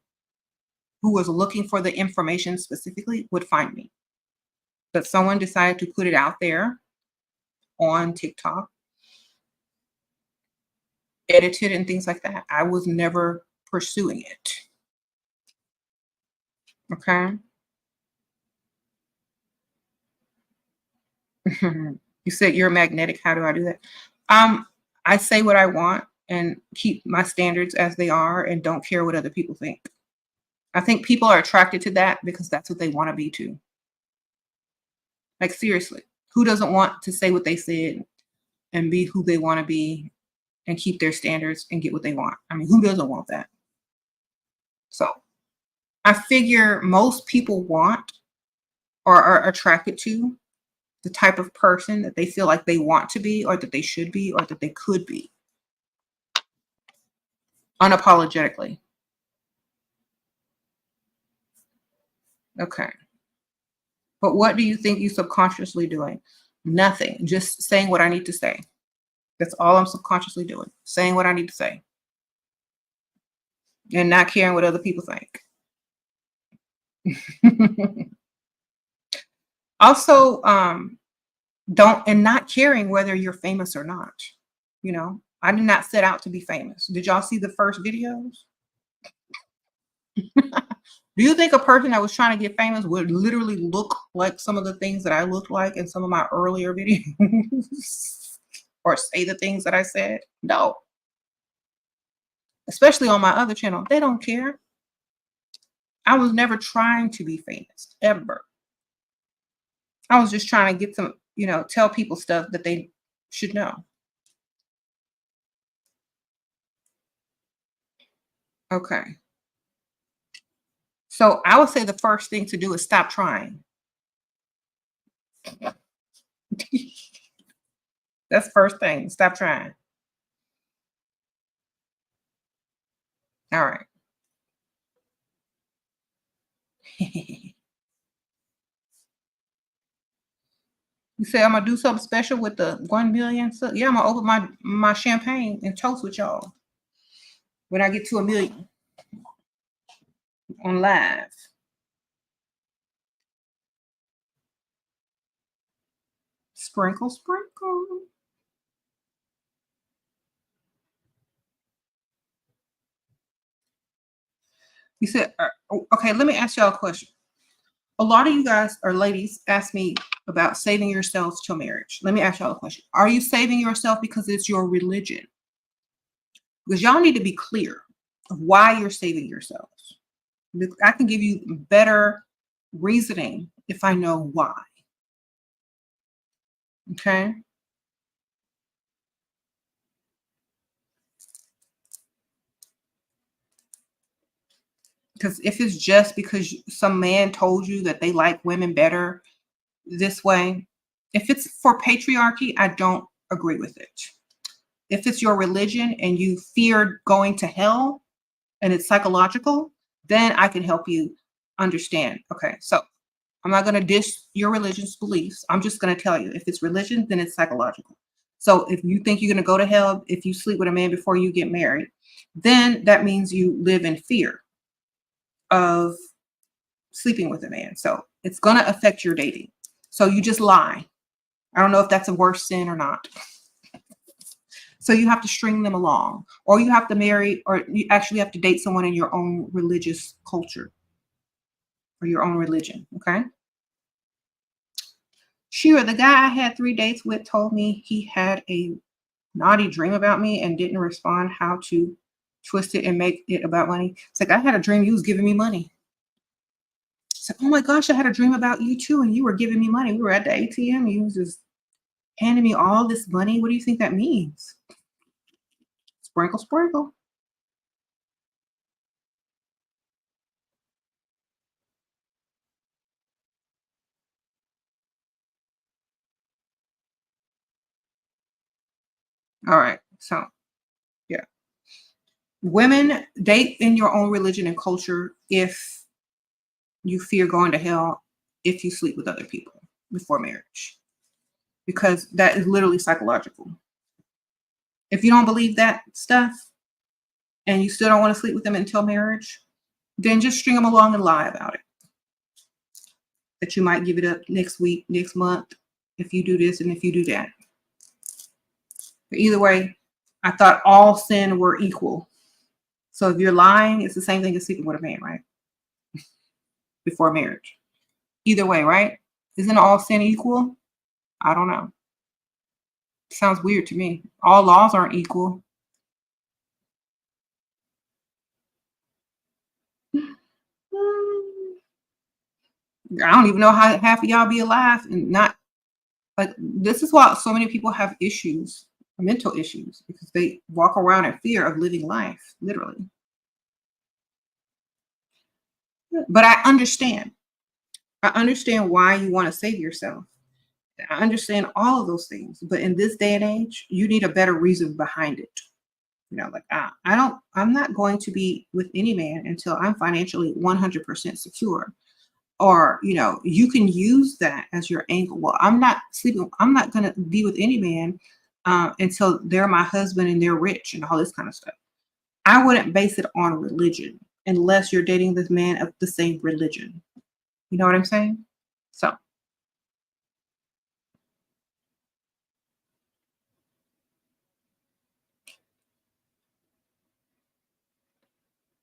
who was looking for the information specifically would find me. But someone decided to put it out there on TikTok, edited and things like that. I was never pursuing it. Okay. You said you're magnetic. How do I do that? Um, I say what I want and keep my standards as they are and don't care what other people think. I think people are attracted to that because that's what they want to be too. Like seriously, who doesn't want to say what they said and be who they want to be and keep their standards and get what they want? I mean, who doesn't want that? So I figure most people want or are attracted to the type of person that they feel like they want to be or that they should be or that they could be unapologetically. Okay. But what do you think you subconsciously doing? Nothing. Just saying what I need to say. That's all I'm subconsciously doing. Saying what I need to say and not caring what other people think. Also, don't and not caring whether you're famous or not. You know, I did not set out to be famous. Did y'all see the first videos? Do you think a person that was trying to get famous would literally look like some of the things that I looked like in some of my earlier videos? Or say the things that I said? No. Especially on my other channel. They don't care. I was never trying to be famous, ever. I was just trying to get some, tell people stuff that they should know. Okay. So I would say the first thing to do is stop trying. That's first thing. Stop trying. All right. You say I'm gonna do something special with the 1 million. So yeah, I'm gonna open my champagne and toast with y'all when I get to 1 million on live. Sprinkle, sprinkle. You said, okay, let me ask y'all a question. A lot of you guys or ladies ask me about saving yourselves till marriage. Let me ask y'all a question. Are you saving yourself because it's your religion? Because y'all need to be clear of why you're saving yourselves. I can give you better reasoning if I know why. Okay. Because if it's just because some man told you that they like women better this way, if it's for patriarchy, I don't agree with it. If it's your religion and you fear going to hell and it's psychological, then I can help you understand. Okay, so I'm not going to dish your religion's beliefs. I'm just going to tell you if it's religion, then it's psychological. So if you think you're going to go to hell if you sleep with a man before you get married, then that means you live in fear of sleeping with a man. So it's going to affect your dating. So you just lie. I don't know if that's a worse sin or not. So you have to string them along, or you have to marry, or you actually have to date someone in your own religious culture or your own religion. Okay. Sure, the guy I had 3 dates with told me he had a naughty dream about me and didn't respond how to twist it and make it about money. It's like, I had a dream you was giving me money. It's like, oh my gosh, I had a dream about you too, and you were giving me money. We were at the ATM. You was just handing me all this money. What do you think that means? Sprinkle, sprinkle. All right. So, yeah. Women, date in your own religion and culture if you fear going to hell if you sleep with other people before marriage, because that is literally psychological. If you don't believe that stuff and you still don't want to sleep with them until marriage, then just string them along and lie about it. That you might give it up next week, next month, if you do this and if you do that. But either way, I thought all sin were equal. So if you're lying, it's the same thing as sleeping with a man, right? Before marriage. Either way, right? Isn't all sin equal? I don't know. Sounds weird to me. All laws aren't equal. I don't even know how half of y'all be alive and not like this is why so many people have issues, mental issues, because they walk around in fear of living life, literally. But I understand. I understand why you want to save yourself. I understand all of those things. But in this day and age, you need a better reason behind it. Like I'm not going to be with any man until I'm financially 100% secure. Or, you can use that as your angle. Well, I'm not going to be with any man until they're my husband and they're rich and all this kind of stuff. I wouldn't base it on religion unless you're dating this man of the same religion. You know what I'm saying? So,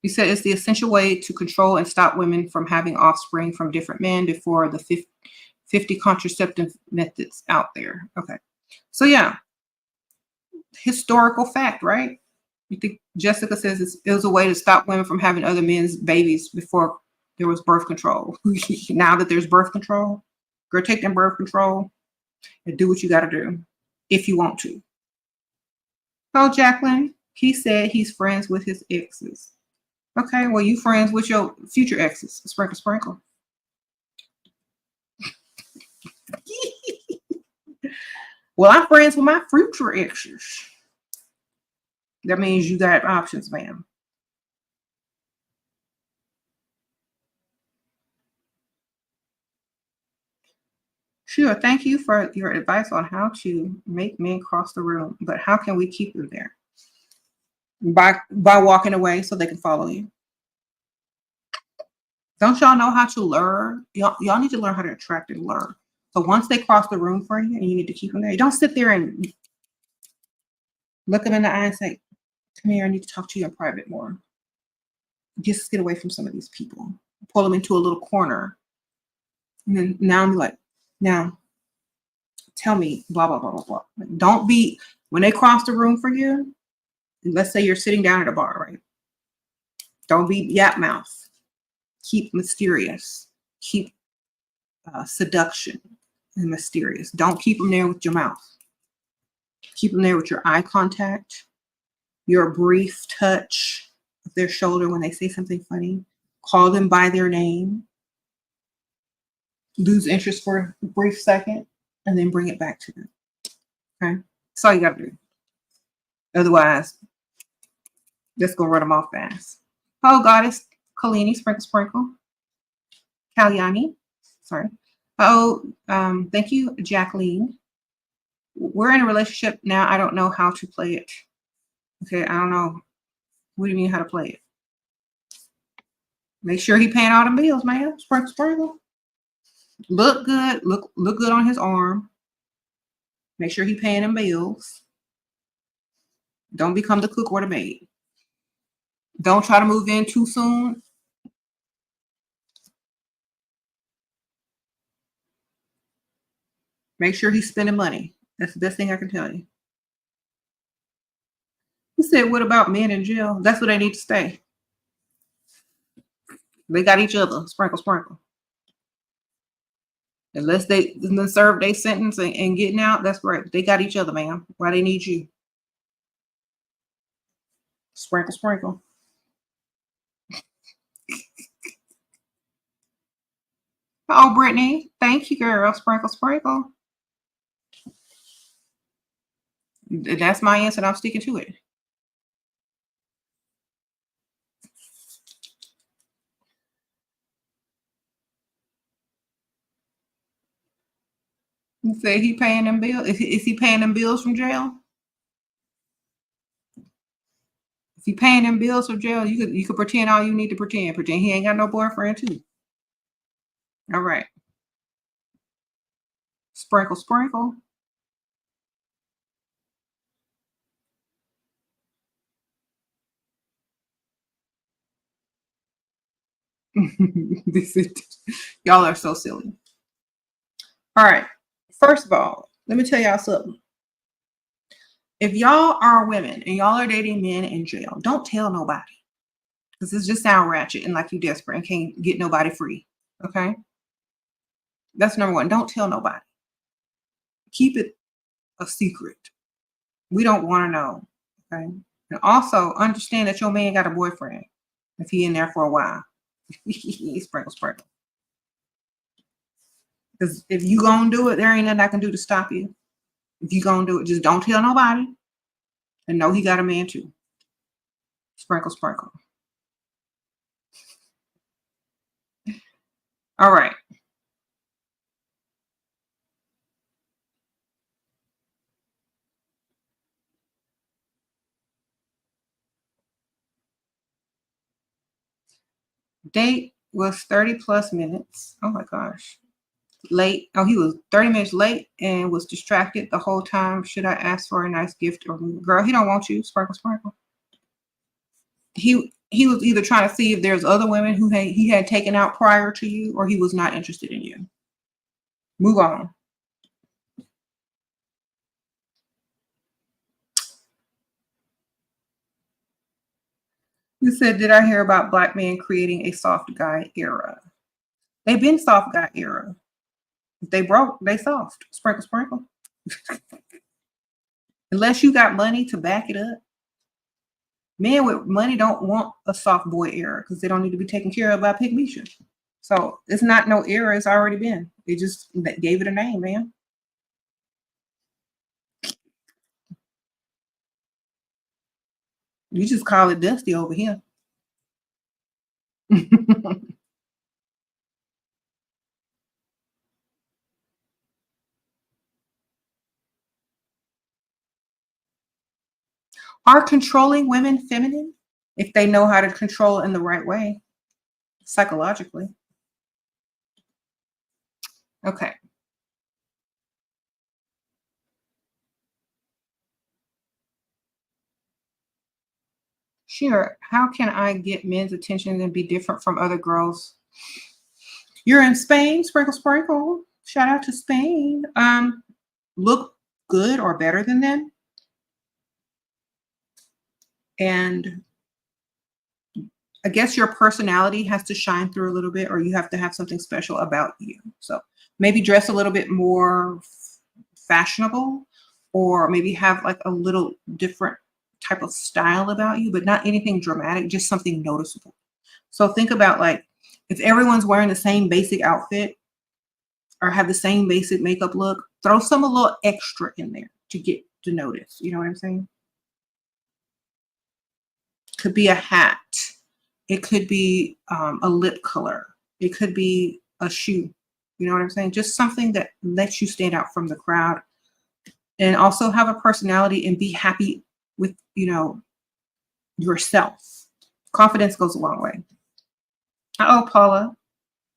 you said it's the essential way to control and stop women from having offspring from different men before the 50 contraceptive methods out there. Okay. So, yeah, historical fact, right? You think Jessica says it was a way to stop women from having other men's babies before there was birth control. Now that there's birth control, girl, take them birth control and do what you got to do if you want to. Oh, Jacqueline, he said he's friends with his exes. Okay, well, you friends with your future exes. Sprinkle, sprinkle. Well, I'm friends with my future exes. That means you got options, ma'am. Sure, thank you for your advice on how to make men cross the room, but how can we keep them there? By walking away so they can follow you. Don't y'all know how to lure? Y'all need to learn how to attract and lure. So once they cross the room for you and you need to keep them there, you don't sit there and look them in the eye and say, come here, I need to talk to you in private more. Just get away from some of these people. Pull them into a little corner. And then now I'm like, now tell me, blah, blah, blah, blah, blah. Don't be, when they cross the room for you, let's say you're sitting down at a bar, right? Don't be yap mouth. Keep mysterious. Keep seduction and mysterious. Don't keep them there with your mouth. Keep them there with your eye contact, your brief touch of their shoulder when they say something funny. Call them by their name. Lose interest for a brief second and then bring it back to them. Okay? That's all you got to do. Otherwise, just go run them off fast. Oh, goddess, Kalini, sprinkle, sprinkle. Kalyani, sorry. Oh, thank you, Jacqueline. We're in a relationship now. I don't know how to play it. Okay, I don't know. What do you mean how to play it? Make sure he paying all the bills, man. Sprinkle, sprinkle. Look good. Look good on his arm. Make sure he paying them bills. Don't become the cook or the maid. Don't try to move in too soon. Make sure he's spending money. That's the best thing I can tell you. He said, what about men in jail? That's where they need to stay. They got each other. Sprinkle, sprinkle. Unless they serve their sentence and getting out, that's right. They got each other, ma'am. Why they need you? Sprinkle, sprinkle. Oh, Brittany, thank you, girl. Sprinkle, sprinkle. That's my answer, and I'm sticking to it. You say he paying them bills? Is he paying them bills from jail? If he paying them bills from jail, you could pretend all you need to pretend. Pretend he ain't got no boyfriend too. All right. Sprinkle, sprinkle. This is, y'all are so silly. All right. First of all, let me tell y'all something. If y'all are women and y'all are dating men in jail, don't tell nobody. Because this just sound ratchet and like you desperate and can't get nobody free. Okay? That's number one. Don't tell nobody. Keep it a secret. We don't want to know. Okay? And also understand that your man got a boyfriend if he in there for a while. Sprinkle, sprinkle. Because if you gonna do it, there ain't nothing I can do to stop you. If you gonna do it, just don't tell nobody. And know he got a man too. Sprinkle, sprinkle. All right. Date was 30 plus minutes. Oh my gosh. Late. Oh, he was 30 minutes late and was distracted the whole time. Should I ask for a nice gift or girl? He don't want you. Sprinkle, sprinkle. He was either trying to see if there's other women who he had taken out prior to you, or he was not interested in you. Move on. You said, did I hear about black men creating a soft guy era? They've been soft guy era. If they broke, they soft. Sprinkle, sprinkle. Unless you got money to back it up. Men with money don't want a soft boy era because they don't need to be taken care of by Pygmisha. So it's not no era, it's already been. They just gave it a name, man. You just call it dusty over here. Are controlling women feminine? If they know how to control in the right way, psychologically. Okay. Sure. How can I get men's attention and be different from other girls? You're in Spain, sprinkle, sprinkle. Shout out to Spain. Look good or better than them. And I guess your personality has to shine through a little bit, or you have to have something special about you. So maybe dress a little bit more fashionable, or maybe have like a little different type of style about you, but not anything dramatic, just something noticeable. So think about like if everyone's wearing the same basic outfit or have the same basic makeup look, throw some a little extra in there to get to notice. You know what I'm saying? Could be a hat. It could be a lip color. It could be a shoe. You know what I'm saying? Just something that lets you stand out from the crowd, and also have a personality and be happy with, yourself. Confidence goes a long way. Oh, Paula,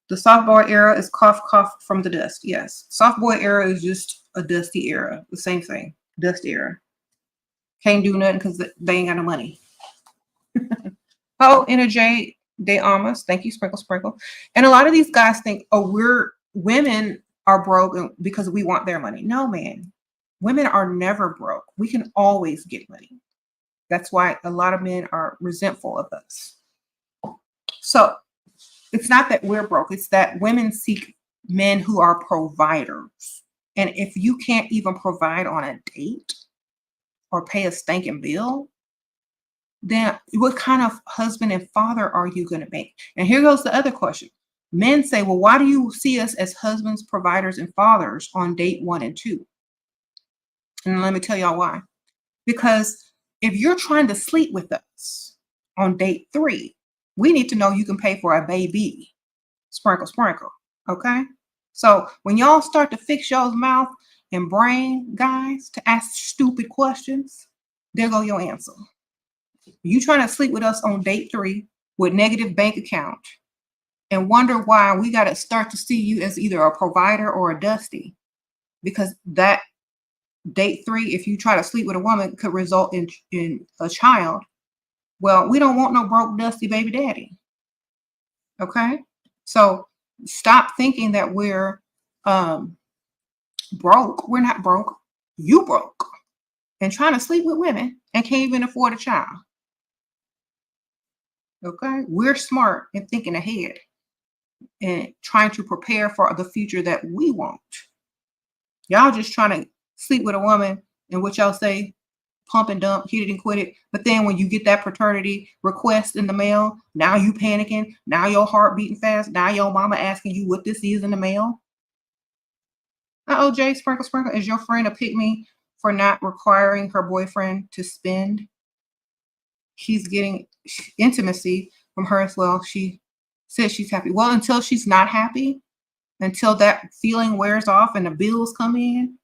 the soft boy era is cough, cough from the dust. Yes. Soft boy era is just a dusty era. The same thing. Dust era. Can't do nothing because they ain't got no money. Oh, J de Almas. Thank you, Sprinkle Sprinkle. And a lot of these guys think, oh, women are broke because we want their money. No, man. Women are never broke. We can always get money. That's why a lot of men are resentful of us. So it's not that we're broke. It's that women seek men who are providers. And if you can't even provide on a date or pay a stinking bill, then what kind of husband and father are you going to make? And here goes the other question. Men say, well, why do you see us as husbands, providers, and fathers on date 1 and 2? And let me tell y'all why. Because if you're trying to sleep with us on date 3, we need to know you can pay for a baby. Sprinkle, sprinkle. Okay? So when y'all start to fix y'all's mouth and brain, guys, to ask stupid questions, there go your answer. You trying to sleep with us on date 3 with negative bank account and wonder why we got to start to see you as either a provider or a dusty, because that date 3, if you try to sleep with a woman, could result in a child. Well, we don't want no broke, dusty baby daddy. Okay? So stop thinking that we're broke. We're not broke. You broke. And trying to sleep with women and can't even afford a child. Okay? We're smart and thinking ahead and trying to prepare for the future that we want. Y'all just trying to sleep with a woman and what y'all say, pump and dump, hit it and quit it. But then when you get that paternity request in the mail, now you panicking. Now your heart beating fast. Now your mama asking you what this is in the mail. Jay, sprinkle, sprinkle. Is your friend a pick-me for not requiring her boyfriend to spend? He's getting intimacy from her as well. She says she's happy. Well, until she's not happy, until that feeling wears off and the bills come in,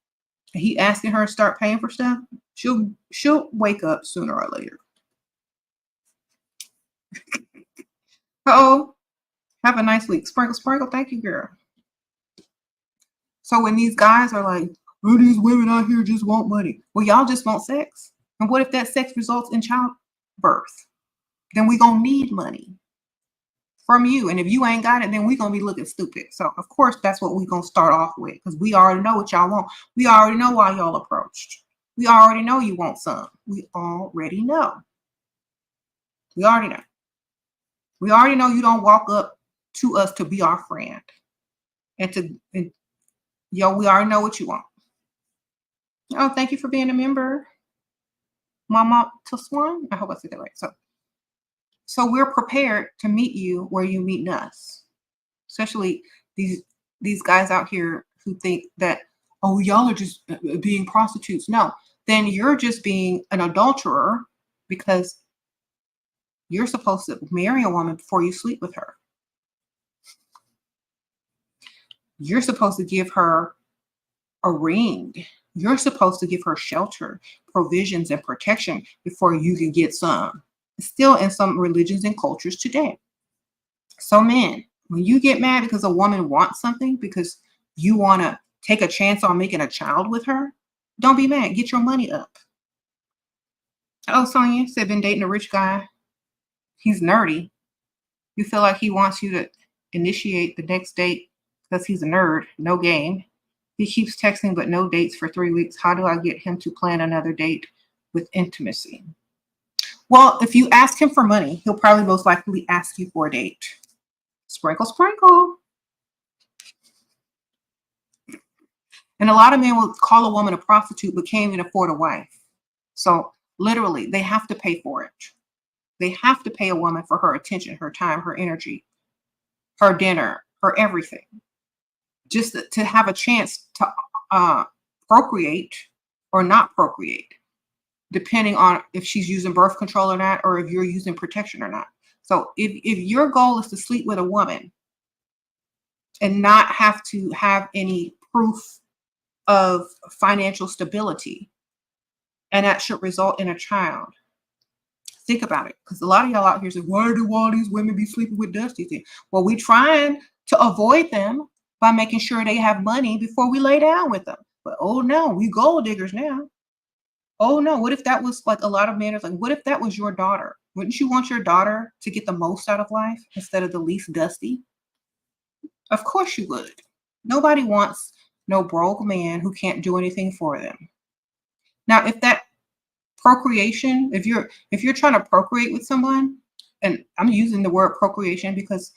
and he asking her to start paying for stuff, she'll wake up sooner or later. Oh, have a nice week. Sprinkle, sprinkle. Thank you, girl. So when these guys are like, oh, these women out here just want money. Well, y'all just want sex. And what if that sex results in childbirth? Then we gonna need money from you. And if you ain't got it, then we gonna be looking stupid. So of course that's what we gonna start off with, because we already know what y'all want. We already know why y'all approached. We already know you want some. We already know. We already know. We already know you don't walk up to us to be our friend. We already know what you want. Oh, thank you for being a member, Mama Toswan. I hope I said that right. So we're prepared to meet you where you meet us. Especially these guys out here who think that, oh, y'all are just being prostitutes. No, then you're just being an adulterer, because you're supposed to marry a woman before you sleep with her. You're supposed to give her a ring. You're supposed to give her shelter, provisions, and protection before you can get some. Still in some religions and cultures today. So men, when you get mad because a woman wants something, because you want to take a chance on making a child with her, don't be mad. Get your money up. Oh, Sonia said, been dating a rich guy. He's nerdy. You feel like he wants you to initiate the next date because he's a nerd. No game. He keeps texting, but no dates for 3 weeks. How do I get him to plan another date with intimacy? Well, if you ask him for money, he'll probably most likely ask you for a date. Sprinkle, sprinkle. And a lot of men will call a woman a prostitute, but can't even afford a wife. So literally, they have to pay for it. They have to pay a woman for her attention, her time, her energy, her dinner, her everything. Just to have a chance to procreate or not procreate, depending on if she's using birth control or not, or if you're using protection or not. So if your goal is to sleep with a woman and not have to have any proof of financial stability, and that should result in a child, think about it. Because a lot of y'all out here say, why do all these women be sleeping with Dusty? Well, we trying to avoid them by making sure they have money before we lay down with them. But oh no, we gold diggers now. Oh no, what if that was like a lot of men are like, what if that was your daughter? Wouldn't you want your daughter to get the most out of life instead of the least dusty? Of course you would. Nobody wants no broke man who can't do anything for them. Now, if that procreation, if you're trying to procreate with someone, and I'm using the word procreation because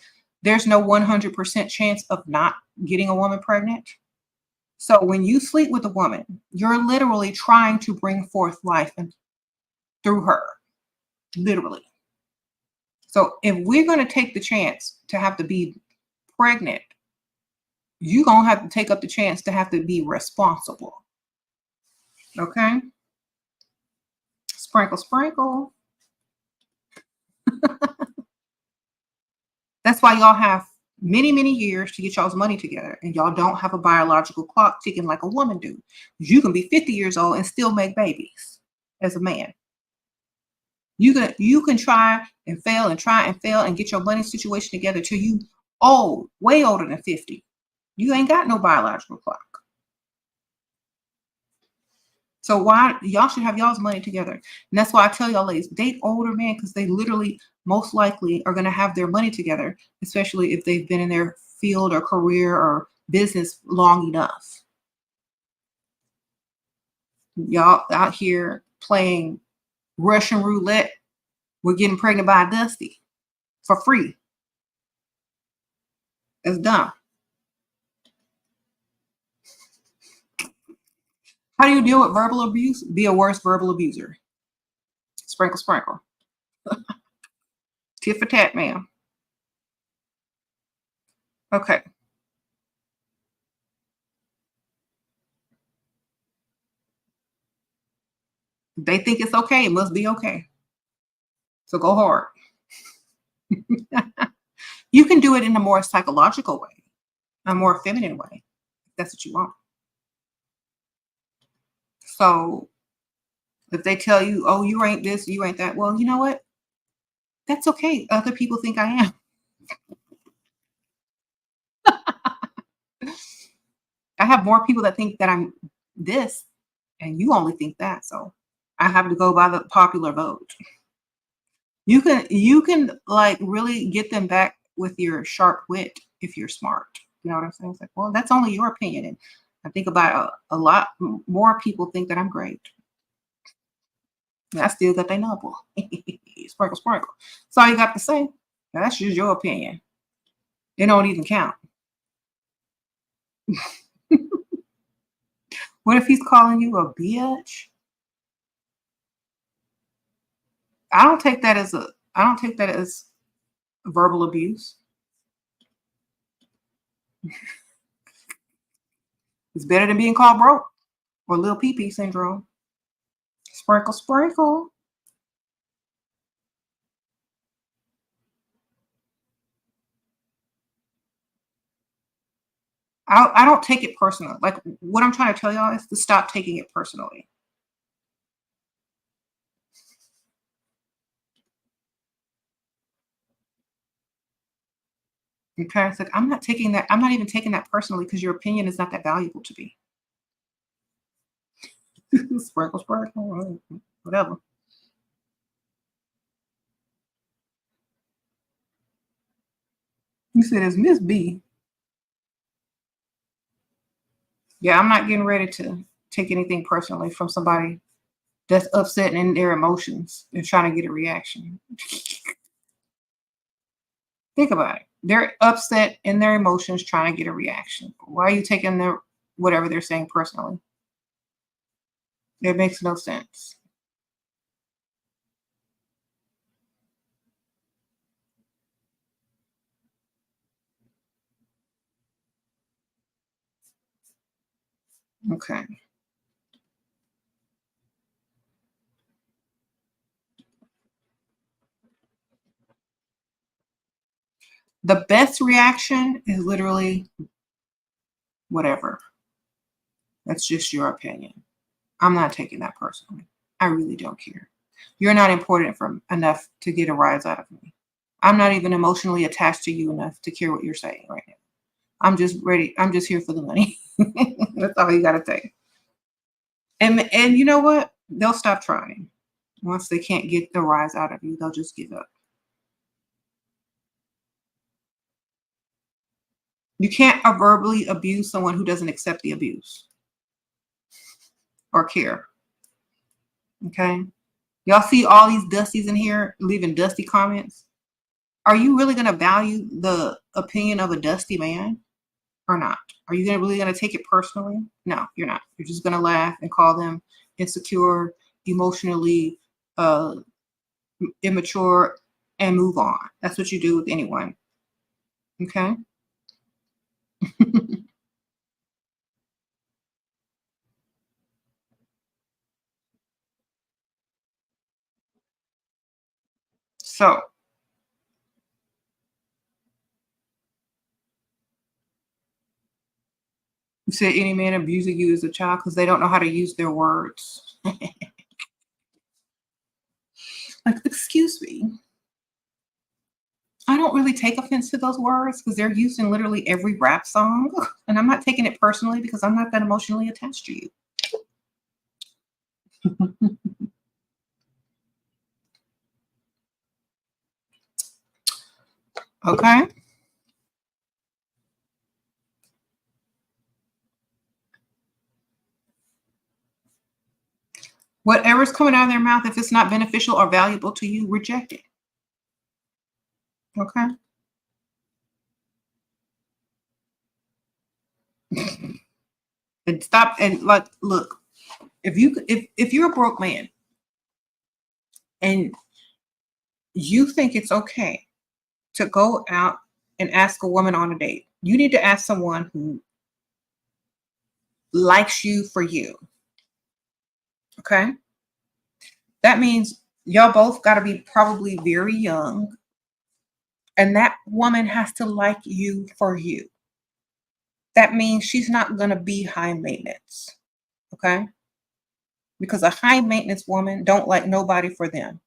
there's no 100% chance of not getting a woman pregnant. So when you sleep with a woman, you're literally trying to bring forth life and through her, literally. So if we're going to take the chance to have to be pregnant, you're going to have to take up the chance to have to be responsible. Okay? Sprinkle, sprinkle. That's why y'all have many, many years to get y'all's money together, and y'all don't have a biological clock ticking like a woman do. You can be 50 years old and still make babies as a man. You can try and fail and try and fail and get your money situation together till you old, way older than 50. You ain't got no biological clock. So why y'all should have y'all's money together. And that's why I tell y'all ladies, date older men, because they literally most likely are going to have their money together, especially if they've been in their field or career or business long enough. Y'all out here playing Russian roulette, we're getting pregnant by a Dusty for free. It's dumb. How do you deal with verbal abuse? Be a worse verbal abuser. Sprinkle, sprinkle. Tit for tat, ma'am. Okay. If they think it's okay, it must be okay. So go hard. You can do it in a more psychological way, a more feminine way, if that's what you want. So if they tell you, oh, you ain't this, you ain't that, well, you know what? That's okay. Other people think I am. I have more people that think that I'm this, and you only think that. So I have to go by the popular vote. You can like really get them back with your sharp wit if you're smart. You know what I'm saying? It's like, well, that's only your opinion. And I think about a lot more people think that I'm great. And I still got their number. Sprinkle, sprinkle. That's all you got to say. Now, that's just your opinion. It don't even count. What if he's calling you a bitch? I don't take that as verbal abuse. It's better than being called broke or little pee-pee syndrome. Sprinkle, sprinkle. I don't take it personal. Like what I'm trying to tell y'all is to stop taking it personally. Okay, it's like I'm not taking that. I'm not even taking that personally because your opinion is not that valuable to me. Sprinkle, sprinkle, whatever. You said it's Miss B. Yeah, I'm not getting ready to take anything personally from somebody that's upset in their emotions and trying to get a reaction. Think about it. They're upset in their emotions trying to get a reaction. Why are you taking their whatever they're saying personally? It makes no sense. Okay. The best reaction is literally whatever. That's just your opinion. I'm not taking that personally. I really don't care. You're not important for enough to get a rise out of me. I'm not even emotionally attached to you enough to care what you're saying right now. I'm just ready. I'm just here for the money. That's all you gotta say. And you know what? They'll stop trying. Once they can't get the rise out of you, they'll just give up. You can't verbally abuse someone who doesn't accept the abuse or care. Okay. Y'all see all these dusties in here leaving dusty comments? Are you really going to value the opinion of a dusty man or not? Are you really going to take it personally? No, you're not. You're just going to laugh and call them insecure, emotionally uh, immature, and move on. That's what you do with anyone. Okay. So you said any man abusing you as a child because they don't know how to use their words. Like, excuse me. I don't really take offense to those words because they're used in literally every rap song. And I'm not taking it personally because I'm not that emotionally attached to you. Okay. Whatever's coming out of their mouth, if it's not beneficial or valuable to you, reject it. Okay. And stop and like look, if you're a broke man and you think it's okay to go out and ask a woman on a date, you need to ask someone who likes you for you. Okay. That means y'all both got to be probably very young, and that woman has to like you for you. That means she's not going to be high maintenance. Okay. Because a high maintenance woman don't like nobody for them.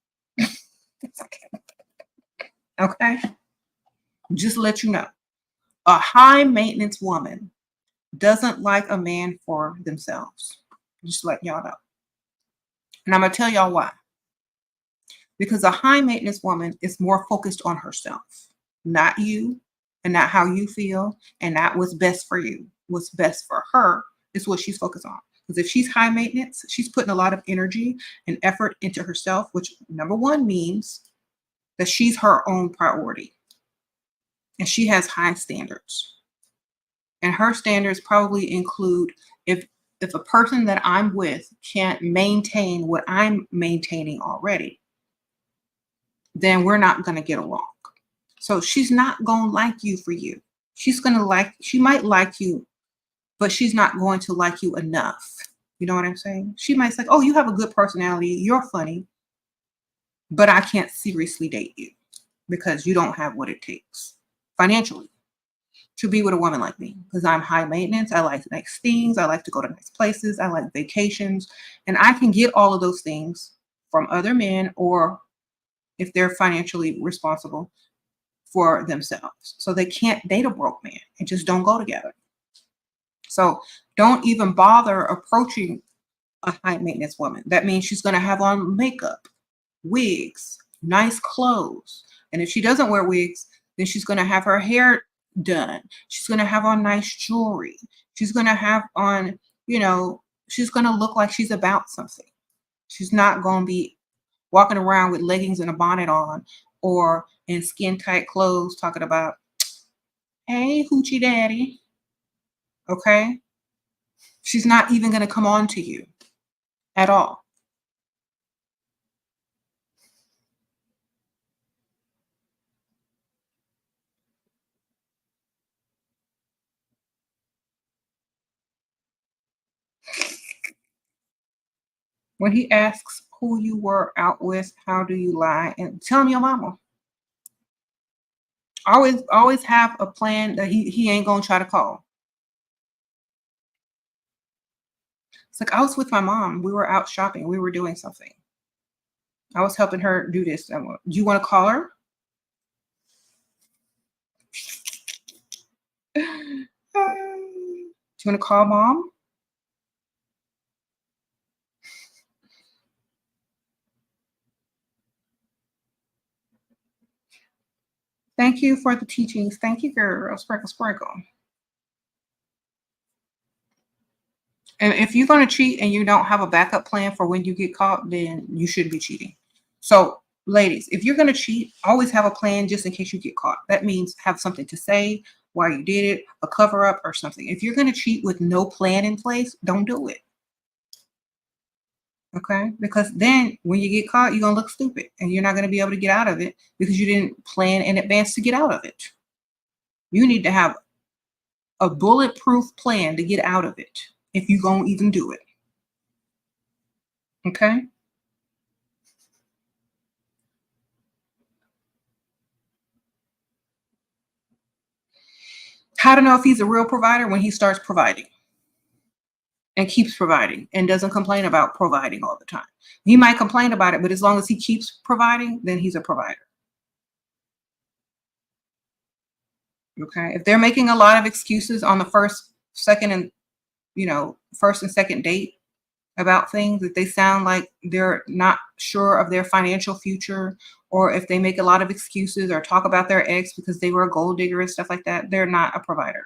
Okay. Just let you know. A high maintenance woman doesn't like a man for themselves. Just let y'all know. And I'm going to tell y'all why. Because a high maintenance woman is more focused on herself, not you, and not how you feel, and not what's best for you. What's best for her is what she's focused on. Because if she's high maintenance, she's putting a lot of energy and effort into herself, which number one means that she's her own priority and she has high standards. And her standards probably include if a person that I'm with can't maintain what I'm maintaining already, then we're not going to get along. So she's not going to like you for you. She might like you, but she's not going to like you enough. You know what I'm saying? She might say, oh, you have a good personality. You're funny, but I can't seriously date you because you don't have what it takes financially to be with a woman like me, because I'm high maintenance. I like nice things. I like to go to nice places. I like vacations. And I can get all of those things from other men, or if they're financially responsible for themselves. So they can't date a broke man. It just don't go together. So don't even bother approaching a high maintenance woman. That means she's going to have on makeup, wigs, nice clothes. And if she doesn't wear wigs, then she's going to have her hair done. She's going to have on nice jewelry. She's going to have on, she's going to look like she's about something. She's not going to be walking around with leggings and a bonnet on or in skin tight clothes talking about, hey, hoochie daddy. Okay. She's not even going to come on to you at all. When he asks who you were out with, how do you lie? And tell him your mama. Always have a plan that he ain't gonna try to call. It's like, I was with my mom. We were out shopping. We were doing something. I was helping her do this. Do you want to call her? Do you want to call mom? Thank you for the teachings. Thank you, girl. Sprinkle, sprinkle. And if you're going to cheat and you don't have a backup plan for when you get caught, then you shouldn't be cheating. So Ladies, if you're going to cheat, always have a plan just in case you get caught. That means have something to say why you did it, a cover up or something. If you're going to cheat with no plan in place, don't do it. Okay? Because then when you get caught, you're going to look stupid and you're not going to be able to get out of it because you didn't plan in advance to get out of it. You need to have a bulletproof plan to get out of it if you're going to even do it. Okay? How to know if he's a real provider? When he starts providing and keeps providing and doesn't complain about providing all the time. He might complain about it, but as long as he keeps providing, then he's a provider. Okay. If they're making a lot of excuses on the first, second, and first and second date about things, if they sound like they're not sure of their financial future, or if they make a lot of excuses or talk about their ex because they were a gold digger and stuff like that, they're not a provider.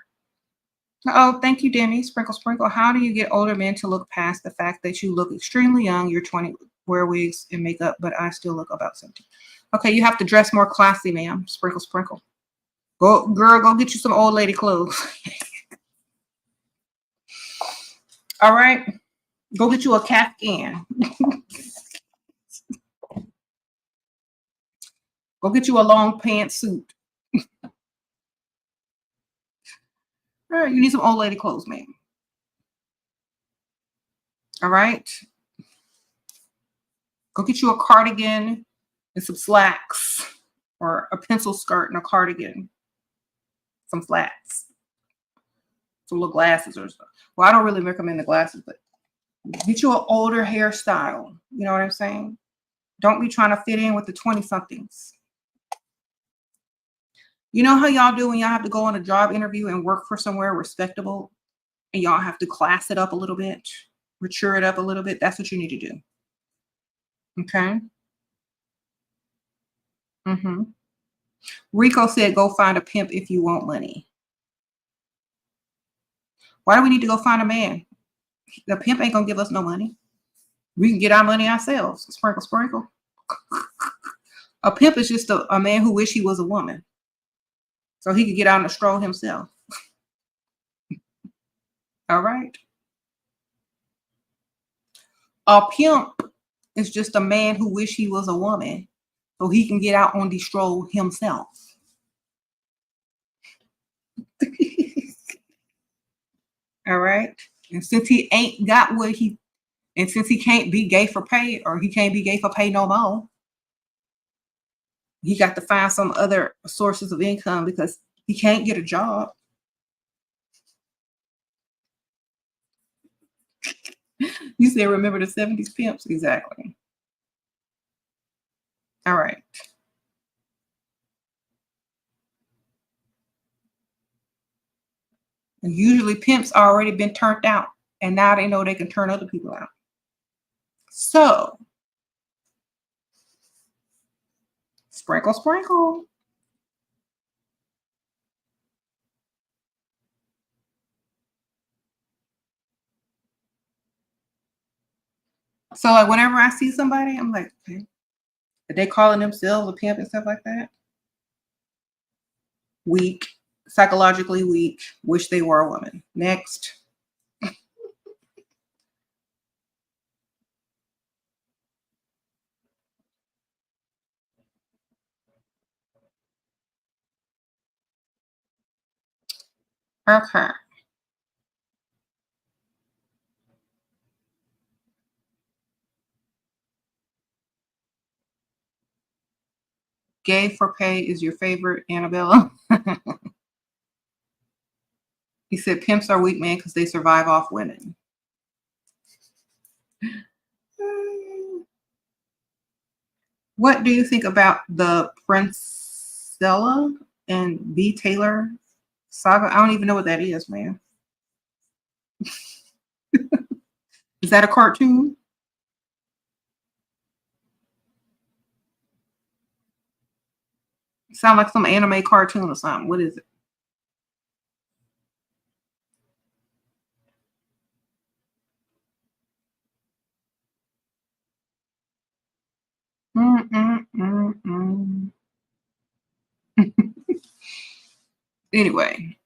Oh, thank you, Demi. Sprinkle, sprinkle. How do you get older men to look past the fact that you look extremely young? You're 20, wear wigs and makeup, but I still look about 17. Okay, you have to dress more classy, ma'am. Sprinkle, sprinkle. Go, girl, go get you some old lady clothes. All right, go get you a Kaftan. Go get you a long pantsuit. All right, you need some old lady clothes, ma'am. All right. Go get you a cardigan and some slacks, or a pencil skirt and a cardigan, some flats, some little glasses or stuff. Well, I don't really recommend the glasses, but get you an older hairstyle. You know what I'm saying? Don't be trying to fit in with the 20-somethings. You know how y'all do when y'all have to go on a job interview and work for somewhere respectable, and y'all have to class it up a little bit, mature it up a little bit? That's what you need to do. Okay? Mm-hmm. Rico said, go find a pimp if you want money. Why do we need to go find a man? The pimp ain't gonna give us no money. We can get our money ourselves. Sprinkle, sprinkle. A pimp is just a man who wish he was a woman, so he could get out on a stroll himself. All right. A pimp is just a man who wish he was a woman, so he can get out on the stroll himself. All right. And since he ain't got what he, and since he can't be gay for pay, or he can't be gay for pay no more, he got to find some other sources of income because he can't get a job. You said, remember the 70s pimps? Exactly. All right. And usually pimps already been turned out, and now they know they can turn other people out. So, sprinkle, sprinkle. So, like, whenever I see somebody, I'm like, okay, are they calling themselves a pimp and stuff like that? Weak, psychologically weak, wish they were a woman. Next. Okay. Gay for pay is your favorite, Annabella? He said pimps are weak, man, because they survive off women. What do you think about the Princella and B. Taylor saga? I don't even know what that is, man. Is that a cartoon? Sound like some anime cartoon or something. What is it? Anyway,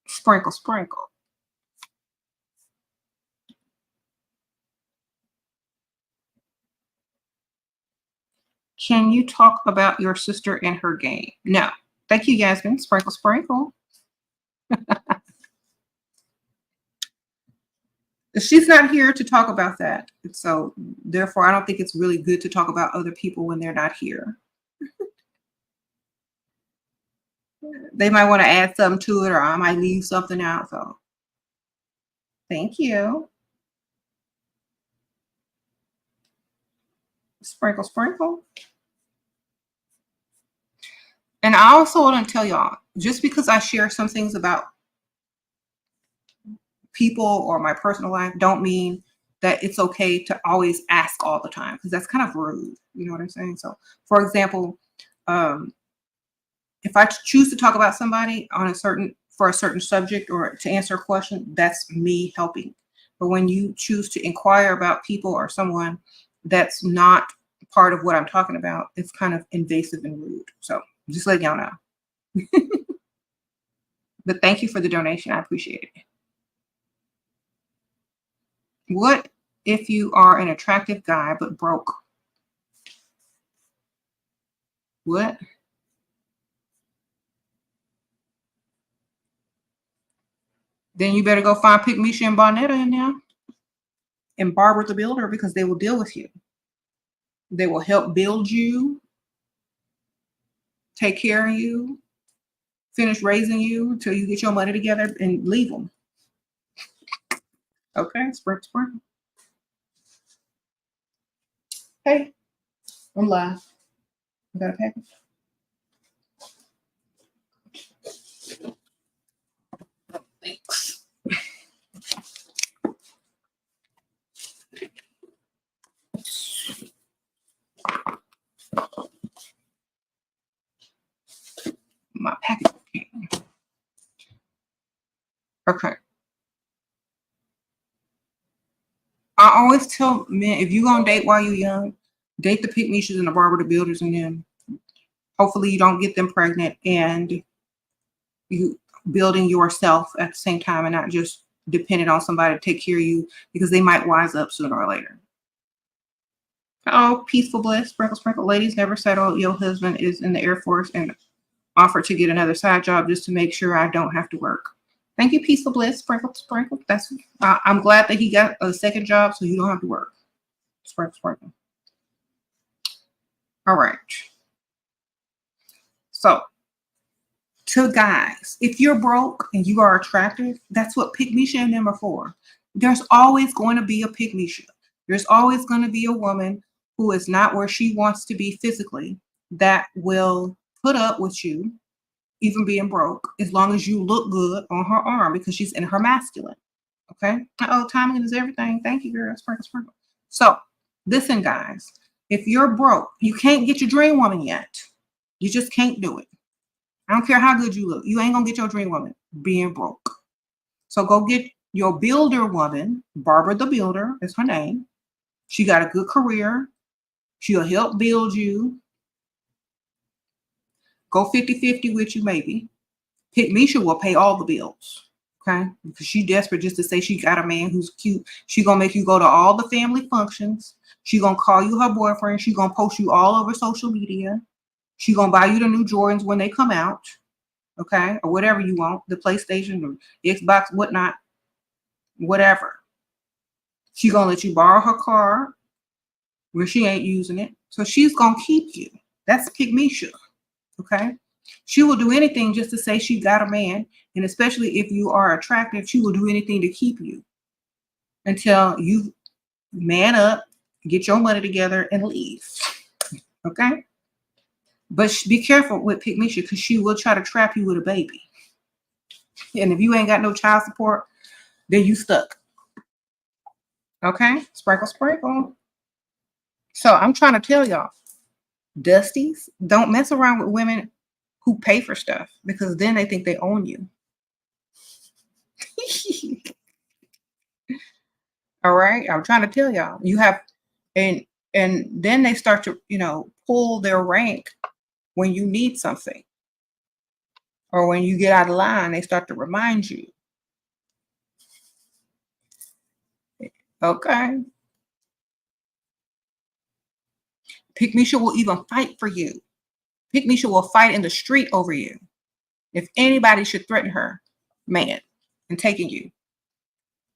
sprinkle, sprinkle. Can you talk about your sister and her game? No. Thank you, Yasmin. Sprinkle, sprinkle. She's not here to talk about that. So therefore, I don't think it's really good to talk about other people when they're not here. They might want to add something to it, or I might leave something out. So thank you. Sprinkle, sprinkle. And I also want to tell y'all, just because I share some things about people or my personal life, don't mean that it's okay to always ask all the time, because that's kind of rude. You know what I'm saying? So, for example, if I choose to talk about somebody for a certain subject or to answer a question, that's me helping. But when you choose to inquire about people or someone that's not part of what I'm talking about, it's kind of invasive and rude. So just let y'all know. But thank you for the donation. I appreciate it. What if you are an attractive guy but broke? What? Then you better go find Pick Misha and Bonetta in there and Barbara the Builder, because they will deal with you. They will help build you, take care of you, finish raising you until you get your money together and leave them. Okay, sprinkle, sprinkle. Hey, I'm live. You got a package? Thanks. My package came. Okay. I always tell men, if you're going to date while you're young, date the Pick Mishas and the Barbara the Builders, and then hopefully you don't get them pregnant and you building yourself at the same time and not just dependent on somebody to take care of you, because they might wise up sooner or later. Oh, peaceful bliss, sprinkle, sprinkle. Ladies, never settle. Your husband is in the Air Force and offered to get another side job just to make sure I don't have to work. Thank you, peaceful bliss, sprinkle, sprinkle. That's I'm glad that he got a second job so you don't have to work. Sprinkle, sprinkle. All right. So, to guys, if you're broke and you are attractive, that's what Pick Misha and them are for. There's always going to be a Pick Misha. There's always going to be a woman who is not where she wants to be physically that will put up with you, even being broke, as long as you look good on her arm, because she's in her masculine. Okay. Oh, timing is everything. Thank you, girl. Sprinkle, sprinkle. So, listen, guys, if you're broke, you can't get your dream woman yet. You just can't do it. I don't care how good you look. You ain't gonna get your dream woman being broke. So go get your builder woman. Barbara the Builder is her name. She got a good career. She'll help build you. Go 50-50 with you, maybe. Pick Misha will pay all the bills. Okay? Because she's desperate just to say she got a man who's cute. She gonna make you go to all the family functions. She gonna call you her boyfriend. She gonna post you all over social media. She gonna buy you the new Jordans when they come out. Okay, or whatever you want, the PlayStation or Xbox, whatnot, whatever. She gonna let you borrow her car where she ain't using it. So she's gonna keep you. That's Pick Misha. Okay. She will do anything just to say she got a man. And especially if you are attractive, she will do anything to keep you until you man up, get your money together, and leave. Okay. But be careful with Pick Misha, because she will try to trap you with a baby. And if you ain't got no child support, then you stuck. Okay? Sprinkle, sprinkle. So I'm trying to tell y'all, Dusties, don't mess around with women who pay for stuff, because then they think they own you. All right? I'm trying to tell y'all. You have, and then they start to, pull their rank when you need something. Or when you get out of line, they start to remind you. Okay. Pygmisha will even fight for you. Pygmisha will fight in the street over you. If anybody should threaten her, man, and taking you.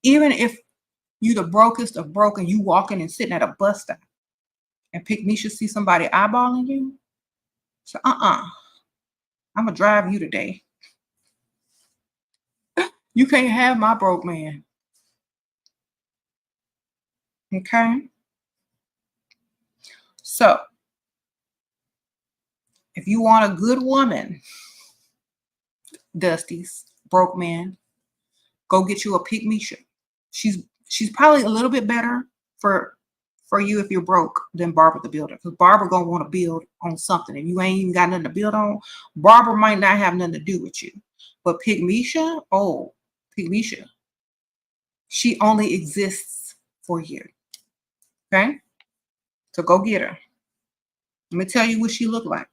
Even if you the brokest of broken, you walking and sitting at a bus stop and Pygmisha see somebody eyeballing you. So I'm gonna drive you today. You can't have my broke man. Okay. So if you want a good woman, Dusty's broke man, go get you a Pygmisha. She's probably a little bit better for you if you're broke than Barbara the Builder. Because Barbara gonna want to build on something. And you ain't even got nothing to build on, Barbara might not have nothing to do with you. But Pygmisha, oh, Pygmisha, she only exists for you. Okay? So go get her. Let me tell you what she look like.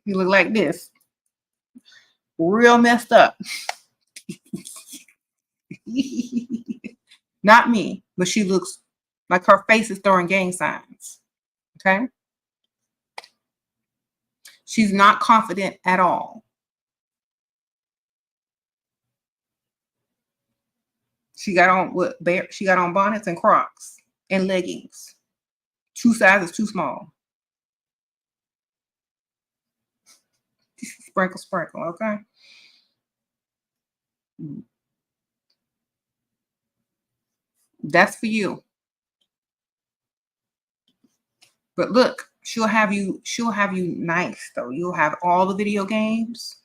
You look like this. Real messed up. Not me, but she looks like her face is throwing gang signs. Okay? She's not confident at all. She got on what? She got on bonnets and Crocs and leggings. 2 sizes too small. Sprinkle, sprinkle. Okay. That's for you. But look, she'll have you nice though. You'll have all the video games.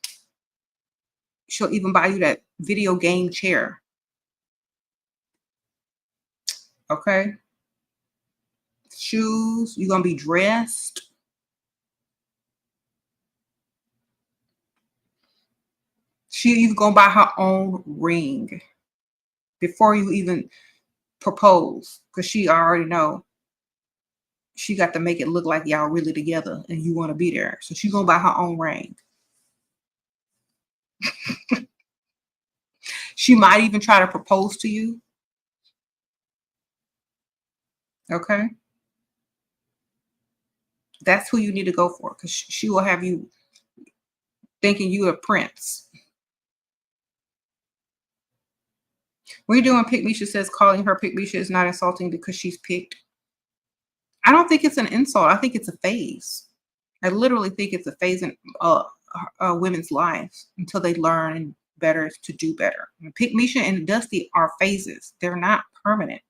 She'll even buy you that video game chair. Okay. Shoes, you're gonna be dressed. She even gonna buy her own ring before you even propose, because she already know she got to make it look like y'all really together and you want to be there. So she's gonna buy her own ring. She might even try to propose to you. Okay. That's who you need to go for, because she will have you thinking you a prince. What are you doing? Pygmisha says calling her Pygmisha is not insulting because she's picked. I don't think it's an insult. I think it's a phase. I literally think it's a phase in women's lives until they learn better to do better. Pygmisha and Dusty are phases. They're not permanent.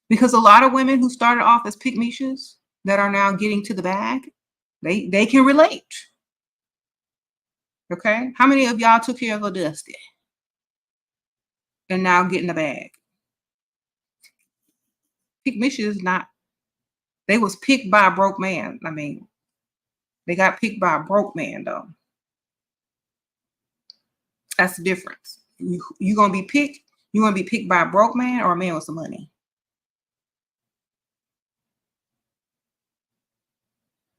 Because a lot of women who started off as Pygmishas that are now getting to the bag, they can relate. Okay? How many of y'all took care of a Dusty and now get in the bag? Pygmisha is not. They was picked by a broke man. I mean, they got picked by a broke man though. That's the difference. You gonna be picked. You gonna be picked by a broke man or a man with some money.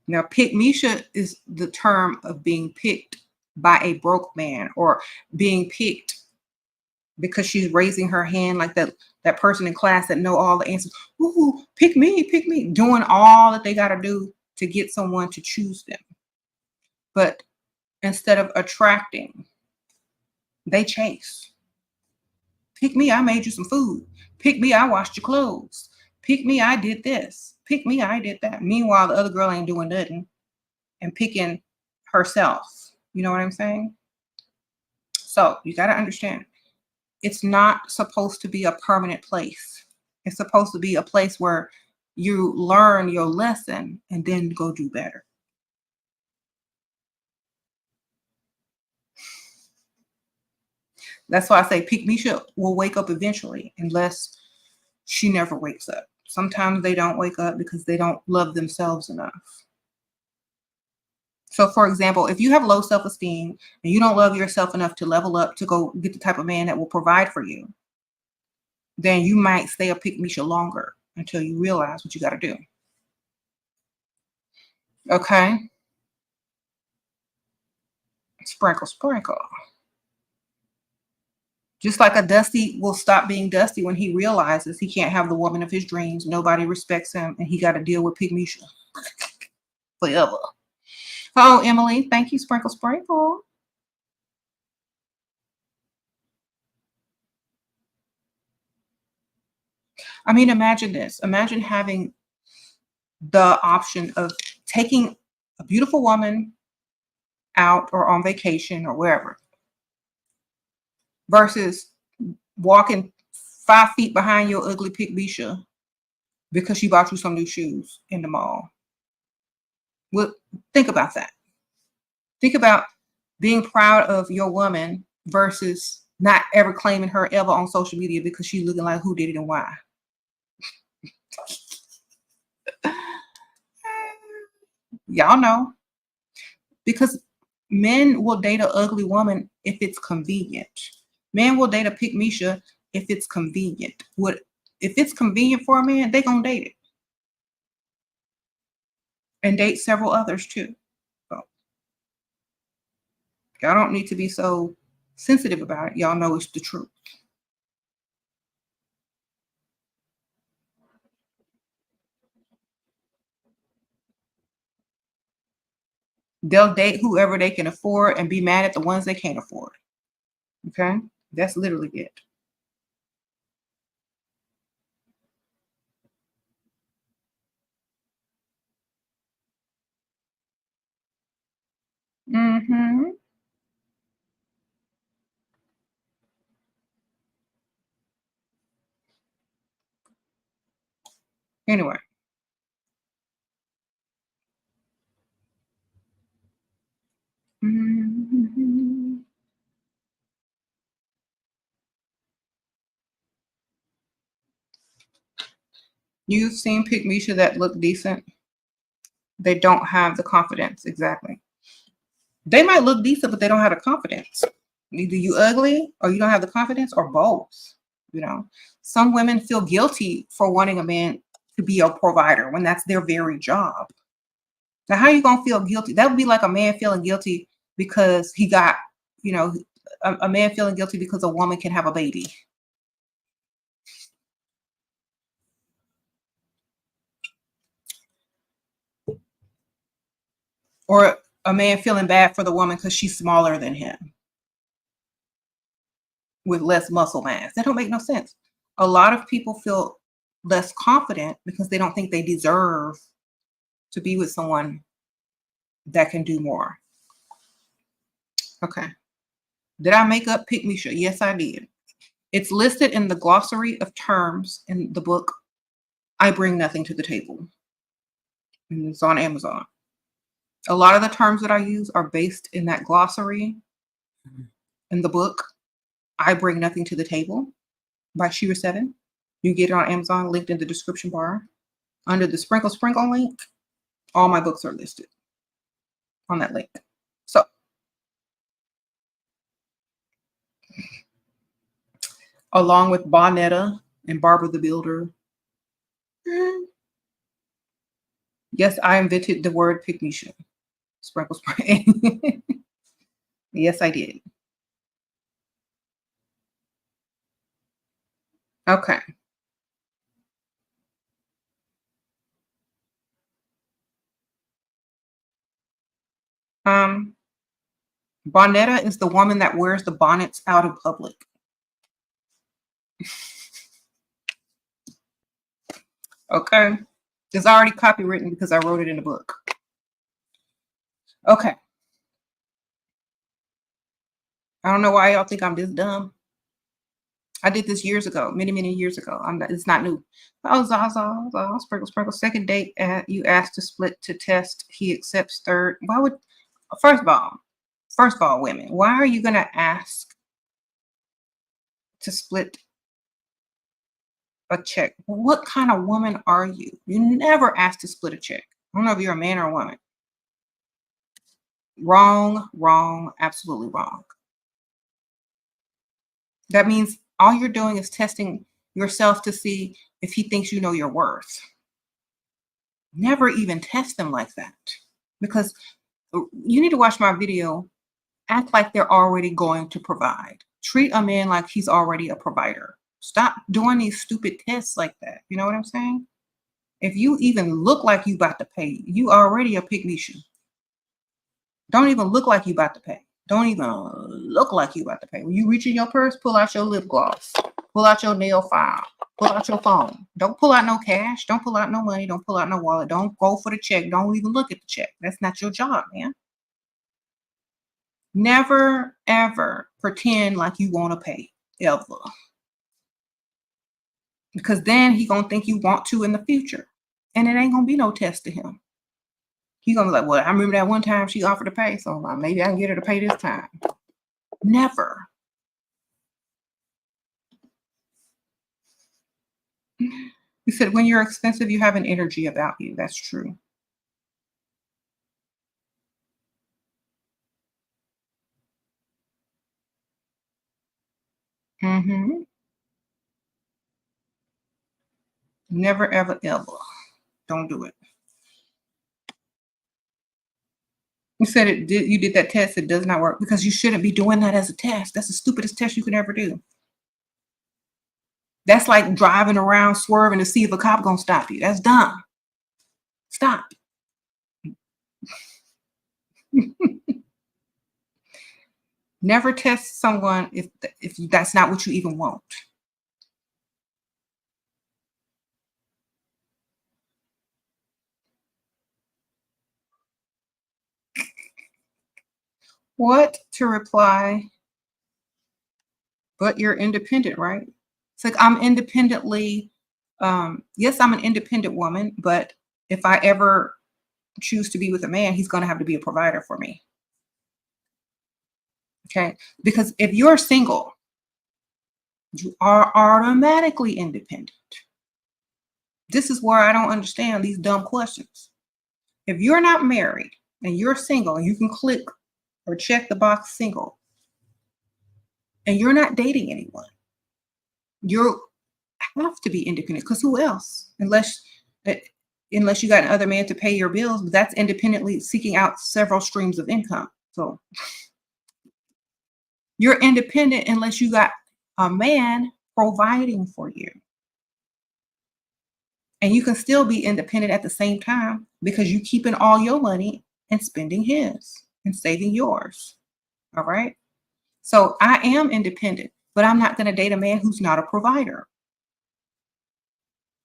Now, Pygmisha is the term of being picked by a broke man or being picked because she's raising her hand like that person in class that know all the answers. Ooh, pick me, doing all that they got to do to get someone to choose them. But instead of attracting, they chase. Pick me, I made you some food. Pick me, I washed your clothes. Pick me, I did this. Pick me, I did that. Meanwhile, the other girl ain't doing nothing and picking herself. You know what I'm saying? So you got to understand, it's not supposed to be a permanent place. It's supposed to be a place where you learn your lesson and then go do better. That's why I say Pygmisha will wake up eventually, unless she never wakes up. Sometimes they don't wake up because they don't love themselves enough. So, for example, if you have low self-esteem and you don't love yourself enough to level up to go get the type of man that will provide for you, then you might stay a Pygmisha longer until you realize what you got to do. Okay? Sprinkle, sprinkle. Just like a Dusty will stop being Dusty when he realizes he can't have the woman of his dreams. Nobody respects him, and he got to deal with Pygmisha forever. Oh, Emily, thank you, Sprinkle, sprinkle. I mean, imagine this. Imagine having the option of taking a beautiful woman out or on vacation or wherever versus walking 5 feet behind your ugly Pygmisha because she bought you some new shoes in the mall. Well, think about that. Think about being proud of your woman versus not ever claiming her ever on social media because she's looking like who did it and why. Y'all know. Because men will date an ugly woman if it's convenient. Men will date a Pygmisha if it's convenient. If it's convenient for a man, they gonna date it. And date several others too. So y'all don't need to be so sensitive about it. Y'all know it's the truth. They'll date whoever they can afford and be mad at the ones they can't afford. Okay? That's literally it. Mm-hmm. Anyway. Mm-hmm. You've seen Pygmisha that look decent. They don't have the confidence. Exactly. They might look decent, but they don't have the confidence. Either you ugly or you don't have the confidence or both. You know, some women feel guilty for wanting a man to be a provider when that's their very job. Now, how are you going to feel guilty? That would be like a man feeling guilty because he got, you know, a man feeling guilty because a woman can have a baby. Or a man feeling bad for the woman because she's smaller than him with less muscle mass. That don't make no sense. A lot of people feel less confident because they don't think they deserve to be with someone that can do more. Okay. Did I make up Pygmisha? Yes, I did. It's listed in the glossary of terms in the book, I Bring Nothing to the Table. And it's on Amazon. A lot of the terms that I use are based in that glossary in the book, I Bring Nothing to the Table by SheRaSeven. You get it on Amazon, linked in the description bar. Under the Sprinkle Sprinkle link, all my books are listed on that link. So, along with Bonetta and Barbara the Builder. Yes, I invented the word Pygmisha. Sprinkle, sprinkle. Yes, I did. Okay. Bonetta is the woman that wears the bonnets out in public. Okay. It's already copywritten because I wrote it in the book. Okay. I don't know why y'all think I'm this dumb. I did this years ago, many, many years ago. It's not new. Oh, sprinkle, sprinkle. Second date, you asked to split to test. He accepts third. Why would, first of all, women, why are you going to ask to split a check? What kind of woman are you? You never ask to split a check. I don't know if you're a man or a woman. Wrong, wrong, absolutely wrong. That means all you're doing is testing yourself to see if he thinks you know your worth. Never even test them like that, because you need to watch my video act like they're already going to provide. Treat a man like he's already a provider. Stop doing these stupid tests like that. You know what I'm saying? If you even look like you about to pay, you already a pygmy. Don't even look like you about to pay. Don't even look like you about to pay. When you reach in your purse, pull out your lip gloss. Pull out your nail file. Pull out your phone. Don't pull out no cash. Don't pull out no money. Don't pull out no wallet. Don't go for the check. Don't even look at the check. That's not your job, man. Never, ever pretend like you want to pay. Ever. Because then he going to think you want to in the future. And it ain't going to be no test to him. He's going to be like, well, I remember that one time she offered to pay, so maybe I can get her to pay this time. Never. You said when you're expensive, you have an energy about you. That's true. Mm-hmm. Never, ever, ever. Don't do it. You said it did. You did that test. It does not work because you shouldn't be doing that as a test. That's the stupidest test you can ever do. That's like driving around swerving to see if a cop gonna stop you. That's dumb. Stop. Never test someone if that's not what you even want. What to reply? But you're independent, right? It's like I'm independently. Yes, I'm an independent woman, but if I ever choose to be with a man, he's going to have to be a provider for me. Okay, because if you're single, you are automatically independent. This is where I don't understand these dumb questions. If you're not married and you're single, and you can click or check the box single, and you're not dating anyone, you have to be independent because who else? Unless you got another man to pay your bills, but that's independently seeking out several streams of income. So you're independent unless you got a man providing for you. And you can still be independent at the same time because you keeping all your money and spending his and saving yours. All right. So I am independent, but I'm not going to date a man who's not a provider.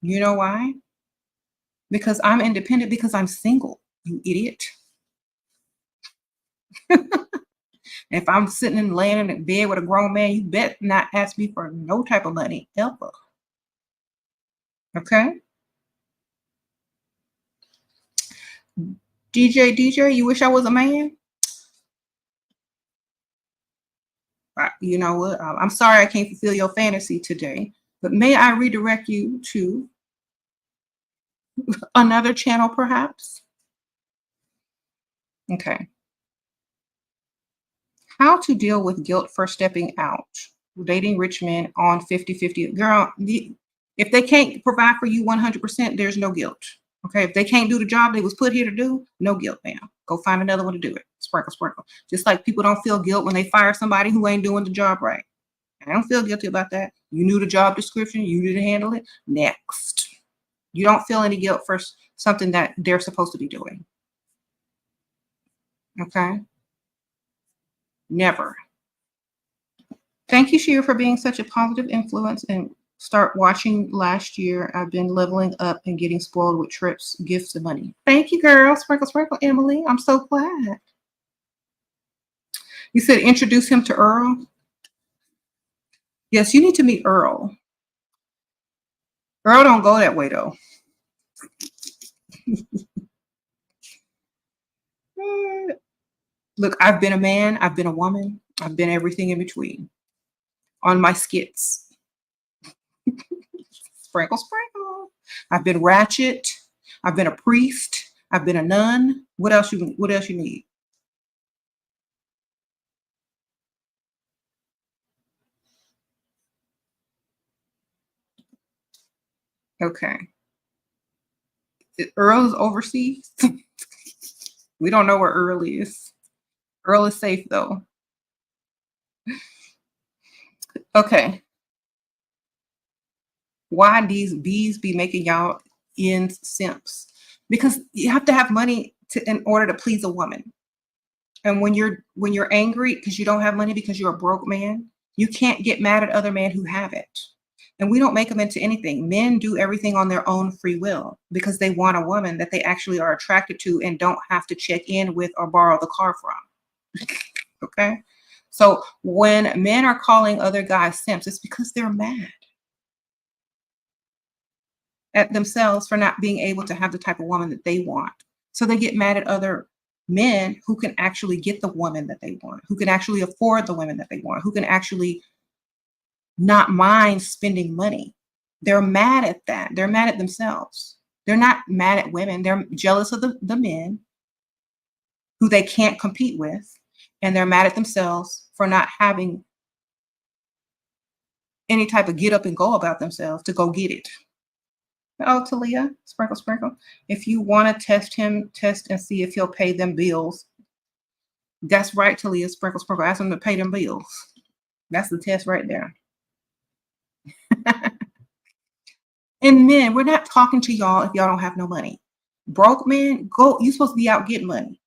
You know why? Because I'm independent because I'm single, you idiot. If I'm sitting and laying in bed with a grown man, you bet not ask me for no type of money ever. Okay? DJ, you wish I was a man? You know what? I'm sorry I can't fulfill your fantasy today, but may I redirect you to another channel perhaps? Okay. How to deal with guilt for stepping out. Dating rich men on 50-50. Girl, if they can't provide for you 100%, there's no guilt. Okay. If they can't do the job they was put here to do, no guilt, ma'am. Go find another one to do it. Sprinkle, sprinkle. Just like people don't feel guilt when they fire somebody who ain't doing the job right. I don't feel guilty about that. You knew the job description. You didn't handle it. Next. You don't feel any guilt for something that they're supposed to be doing. Okay. Never. Thank you, Shira, for being such a positive influence and start watching last year. I've been leveling up and getting spoiled with trips, gifts, and money. Thank you, girl. Sprinkle, sprinkle, Emily. I'm so glad. You said introduce him to Earl. Yes, you need to meet Earl. Earl don't go that way though. Look, I've been a man, I've been a woman, I've been everything in between on my skits. Sprinkle, sprinkle. I've been ratchet. I've been a priest. I've been a nun. What else you need? Okay. Earl is overseas. We don't know where Earl is. Earl is safe though. Okay. Why these bees be making y'all ends simps? Because you have to have money to in order to please a woman. And when you're angry because you don't have money because you're a broke man, you can't get mad at other men who have it. And we don't make them into anything. Men do everything on their own free will because they want a woman that they actually are attracted to and don't have to check in with or borrow the car from. Okay. So when men are calling other guys simps, it's because they're mad at themselves for not being able to have the type of woman that they want. So they get mad at other men who can actually get the woman that they want, who can actually afford the women that they want, who can actually not mind spending money. They're mad at that. They're mad at themselves. They're not mad at women. They're jealous of the men who they can't compete with. And they're mad at themselves for not having any type of get up and go about themselves to go get it. Oh, Talia, sprinkle, sprinkle. If you want to test him, test and see if he'll pay them bills. That's right, Talia, sprinkle, sprinkle. Ask him to pay them bills. That's the test right there. And men, we're not talking to y'all if y'all don't have no money. Broke men, go. You're supposed to be out getting money.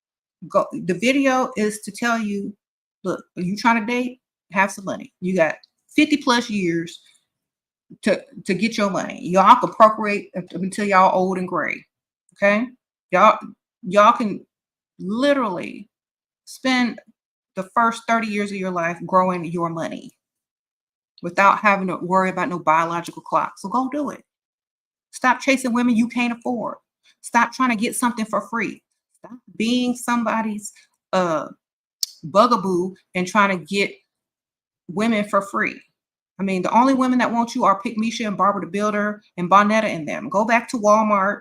Go. The video is to tell you, look, are you trying to date? Have some money. You got 50 plus years to get your money. Y'all can procreate until y'all old and gray. Okay, y'all can literally spend the first 30 years of your life growing your money without having to worry about no biological clock. So go do it. Stop chasing women you can't afford. Stop trying to get something for free. Stop being somebody's bugaboo and trying to get women for free. I mean, the only women that want you are Pick Misha and Barbara the Builder and Bonetta and them. Go back to Walmart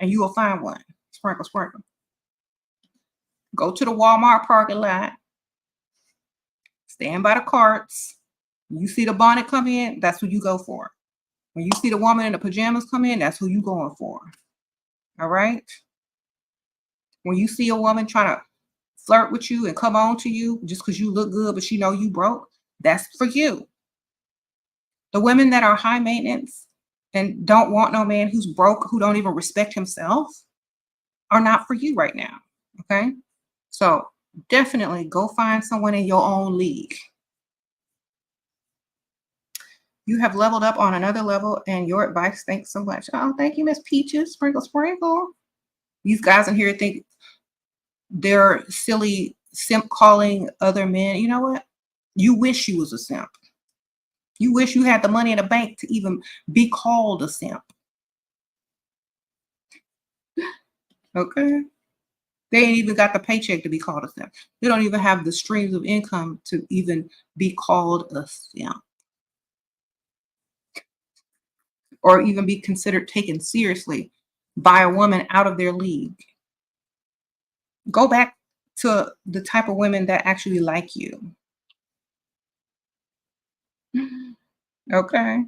and you will find one. Sprinkle, sprinkle. Go to the Walmart parking lot. Stand by the carts. You see the bonnet come in, that's who you go for. When you see the woman in the pajamas come in, that's who you going for. All right? When you see a woman trying to flirt with you and come on to you just because you look good, but she know you broke, that's for you. The women that are high maintenance and don't want no man who's broke, who don't even respect himself, are not for you right now. Okay? So definitely go find someone in your own league. You have leveled up on another level and your advice. Thanks so much. Oh, thank you, Miss Peaches. Sprinkle, sprinkle. These guys in here think they're silly simp calling other men. You know what? You wish you was a simp. You wish you had the money in the bank to even be called a simp. Okay? They ain't even got the paycheck to be called a simp. They don't even have the streams of income to even be called a simp or even be considered taken seriously by a woman out of their league. Go back to the type of women that actually like you. Okay.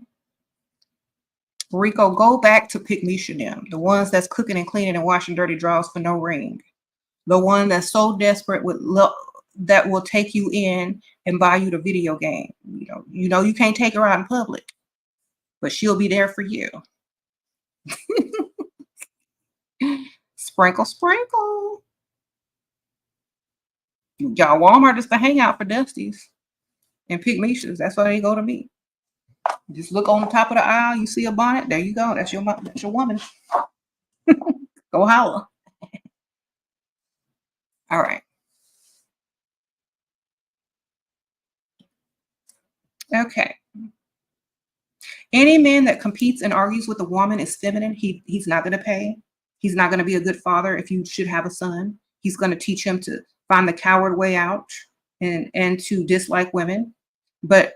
Rico, go back to Pick Misha them, the ones that's cooking and cleaning and washing dirty drawers for no ring. The one that's so desperate with love that will take you in and buy you the video game. You know you can't take her out in public, but she'll be there for you. Sprinkle, sprinkle. Y'all, Walmart is the hangout for Dusties and Pick Mishas. That's why they go to me. Just look on the top of the aisle. You see a bonnet. There you go. That's your woman. Go holler. All right. Okay. Any man that competes and argues with a woman is feminine. He's not going to pay. He's not going to be a good father if you should have a son. He's going to teach him to find the coward way out and to dislike women. But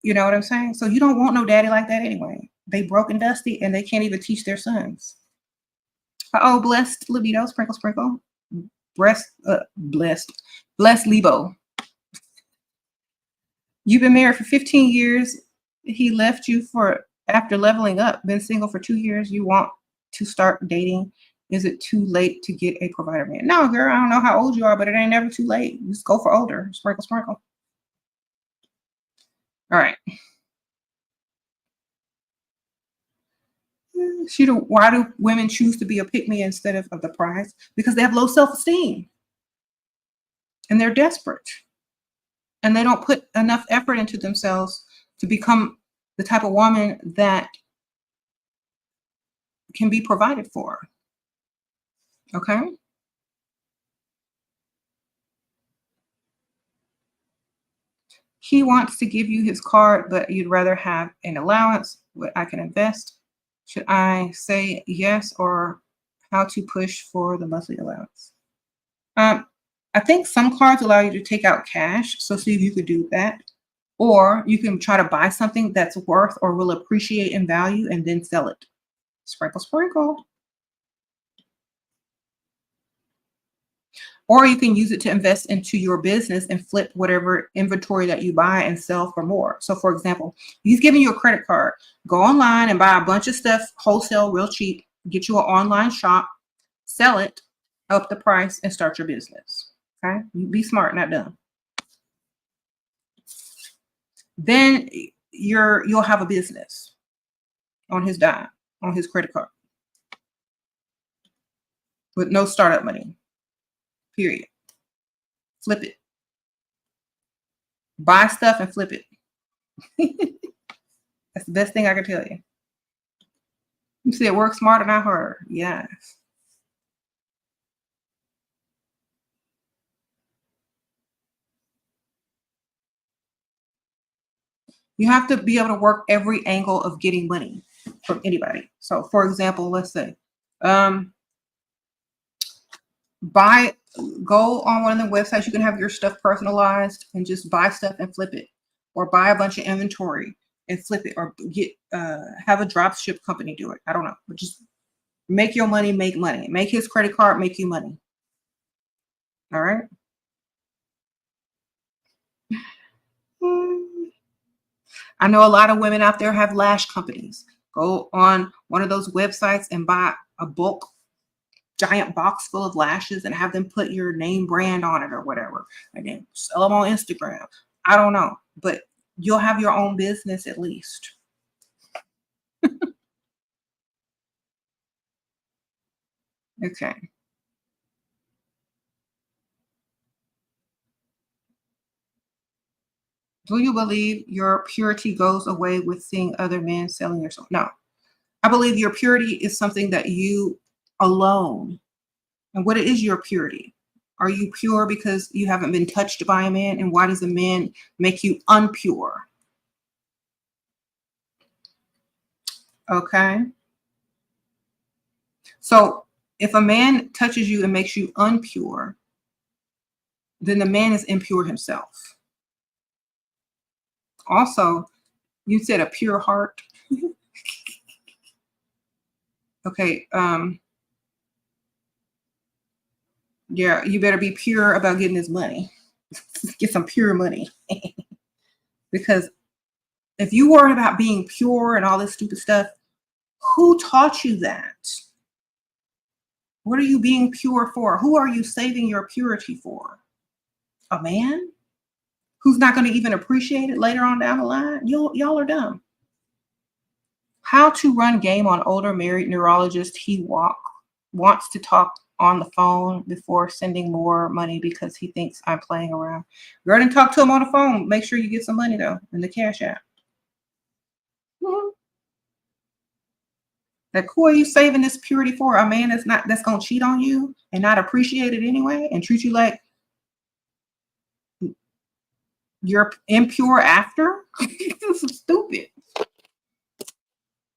you know what I'm saying? So you don't want no daddy like that anyway. They broke and dusty and they can't even teach their sons. Oh, blessed libido, sprinkle, sprinkle. Blessed Lebo. You've been married for 15 years. He left you for after leveling up, been single for 2 years. You want to start dating Is it too late to get a provider man? No, girl, I don't know how old you are, but it ain't never too late. Just go for older. Sprinkle, sprinkle. All right. Why do women choose to be a pick-me instead of the prize? Because they have low self-esteem and they're desperate and they don't put enough effort into themselves to become the type of woman that can be provided for. Okay. He wants to give you his card, but you'd rather have an allowance. What I can invest. Should I say yes, or how to push for the monthly allowance? I think some cards allow you to take out cash. So see if you could do that. Or you can try to buy something that's worth or will appreciate in value and then sell it. Sprinkle, sprinkle. Or you can use it to invest into your business and flip whatever inventory that you buy and sell for more. So for example, he's giving you a credit card. Go online and buy a bunch of stuff wholesale, real cheap. Get you an online shop, sell it, up the price, and start your business. Okay? You be smart, not dumb. Then you'll have a business on his dime, on his credit card, with no startup money. Period. Flip it. Buy stuff and flip it. That's the best thing I can tell you. You said work smarter, not harder. Yes. You have to be able to work every angle of getting money from anybody. So for example, let's say, go on one of the websites. You can have your stuff personalized and just buy stuff and flip it, or buy a bunch of inventory and flip it, or have a drop ship company do it. I don't know, but just make your money, make money. Make his credit card make you money. All right. I know a lot of women out there have lash companies. Go on one of those websites and buy a bulk giant box full of lashes and have them put your name brand on it or whatever, and then sell them on Instagram. I don't know, but you'll have your own business at least. Okay. Do you believe your purity goes away with seeing other men selling your soul? No. I believe your purity is something that you alone. And what is your purity? Are you pure because you haven't been touched by a man? And why does a man make you unpure? Okay. So if a man touches you and makes you unpure, then the man is impure himself. Also, you said a pure heart. Okay. Yeah, you better be pure about getting his money. Get some pure money. Because if you worried about being pure and all this stupid stuff, who taught you that? What are you being pure for? Who are you saving your purity for? A man who's not going to even appreciate it later on down the line? Y'all are dumb. How to run game on older married neurologist. He wants to talk on the phone before sending more money because he thinks I'm playing around. Go ahead and talk to him on the phone. Make sure you get some money though in the Cash App. Like, who are you saving this purity for? A man that's gonna cheat on you and not appreciate it anyway and treat you like you're impure after? This is stupid.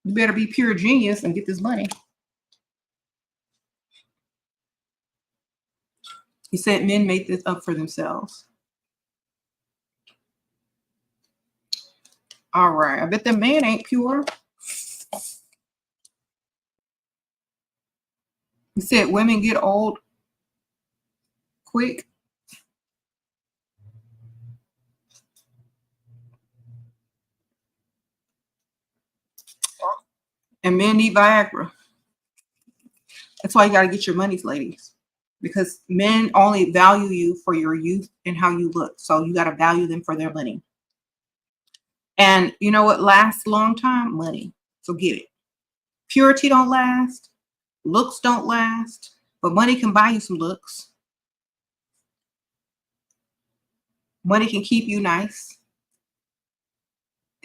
You better be pure genius and get this money. He said men make this up for themselves. All right. I bet the man ain't pure. He said women get old quick. And men need Viagra. That's why you got to get your monies, ladies, because men only value you for your youth and how you look. So you got to value them for their money. And you know what lasts a long time? Money. So get it. Purity don't last. Looks don't last. But money can buy you some looks. Money can keep you nice.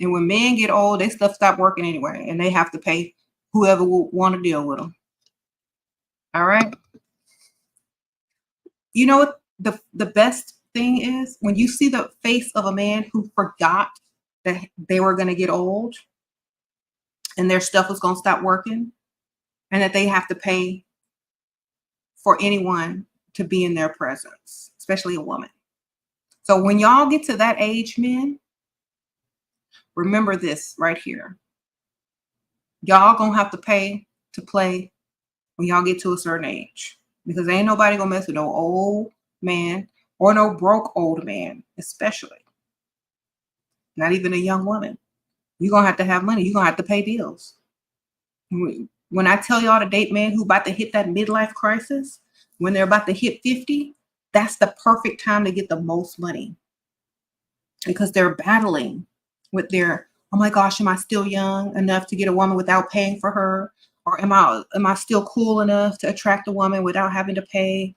And when men get old, they stuff stop working anyway. And they have to pay whoever will want to deal with them. All right. You know what the best thing is? When you see the face of a man who forgot that they were going to get old and their stuff was going to stop working and that they have to pay for anyone to be in their presence, especially a woman. So when y'all get to that age, men, remember this right here. Y'all going to have to pay to play when y'all get to a certain age, because ain't nobody going to mess with no old man or no broke old man, especially. Not even a young woman. You're going to have money. You're going to have to pay bills. When I tell y'all to date men who about to hit that midlife crisis, when they're about to hit 50, that's the perfect time to get the most money, because they're battling with their, oh my gosh, am I still young enough to get a woman without paying for her? Or am I still cool enough to attract a woman without having to pay?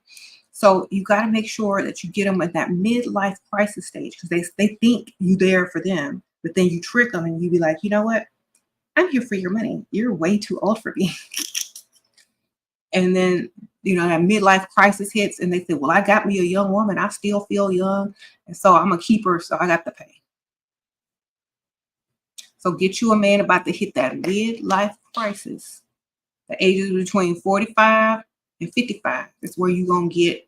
So you got to make sure that you get them at that midlife crisis stage, because they think you there for them, but then you trick them and you be like, you know what? I'm here for your money. You're way too old for me. And then, you know, that midlife crisis hits and they say, well, I got me a young woman. I still feel young. And so I'm a keeper. So I got to pay. So get you a man about to hit that midlife crisis. The ages between 45 and 55 is where you're going to get,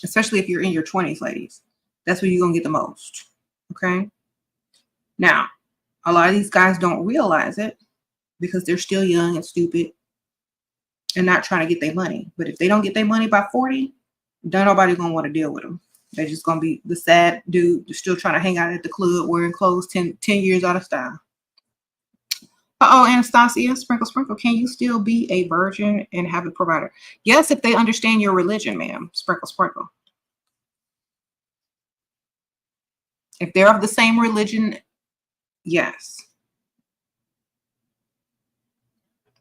especially if you're in your 20s, ladies. That's where you're going to get the most. Okay. Now, a lot of these guys don't realize it because they're still young and stupid and not trying to get their money. But if they don't get their money by 40, don't nobody going to want to deal with them. They're just going to be the sad dude that's still trying to hang out at the club wearing clothes 10 years out of style. Uh-oh, Anastasia, sprinkle, sprinkle. Can you still be a virgin and have a provider? Yes, if they understand your religion, ma'am. Sprinkle, sprinkle. If they're of the same religion, yes.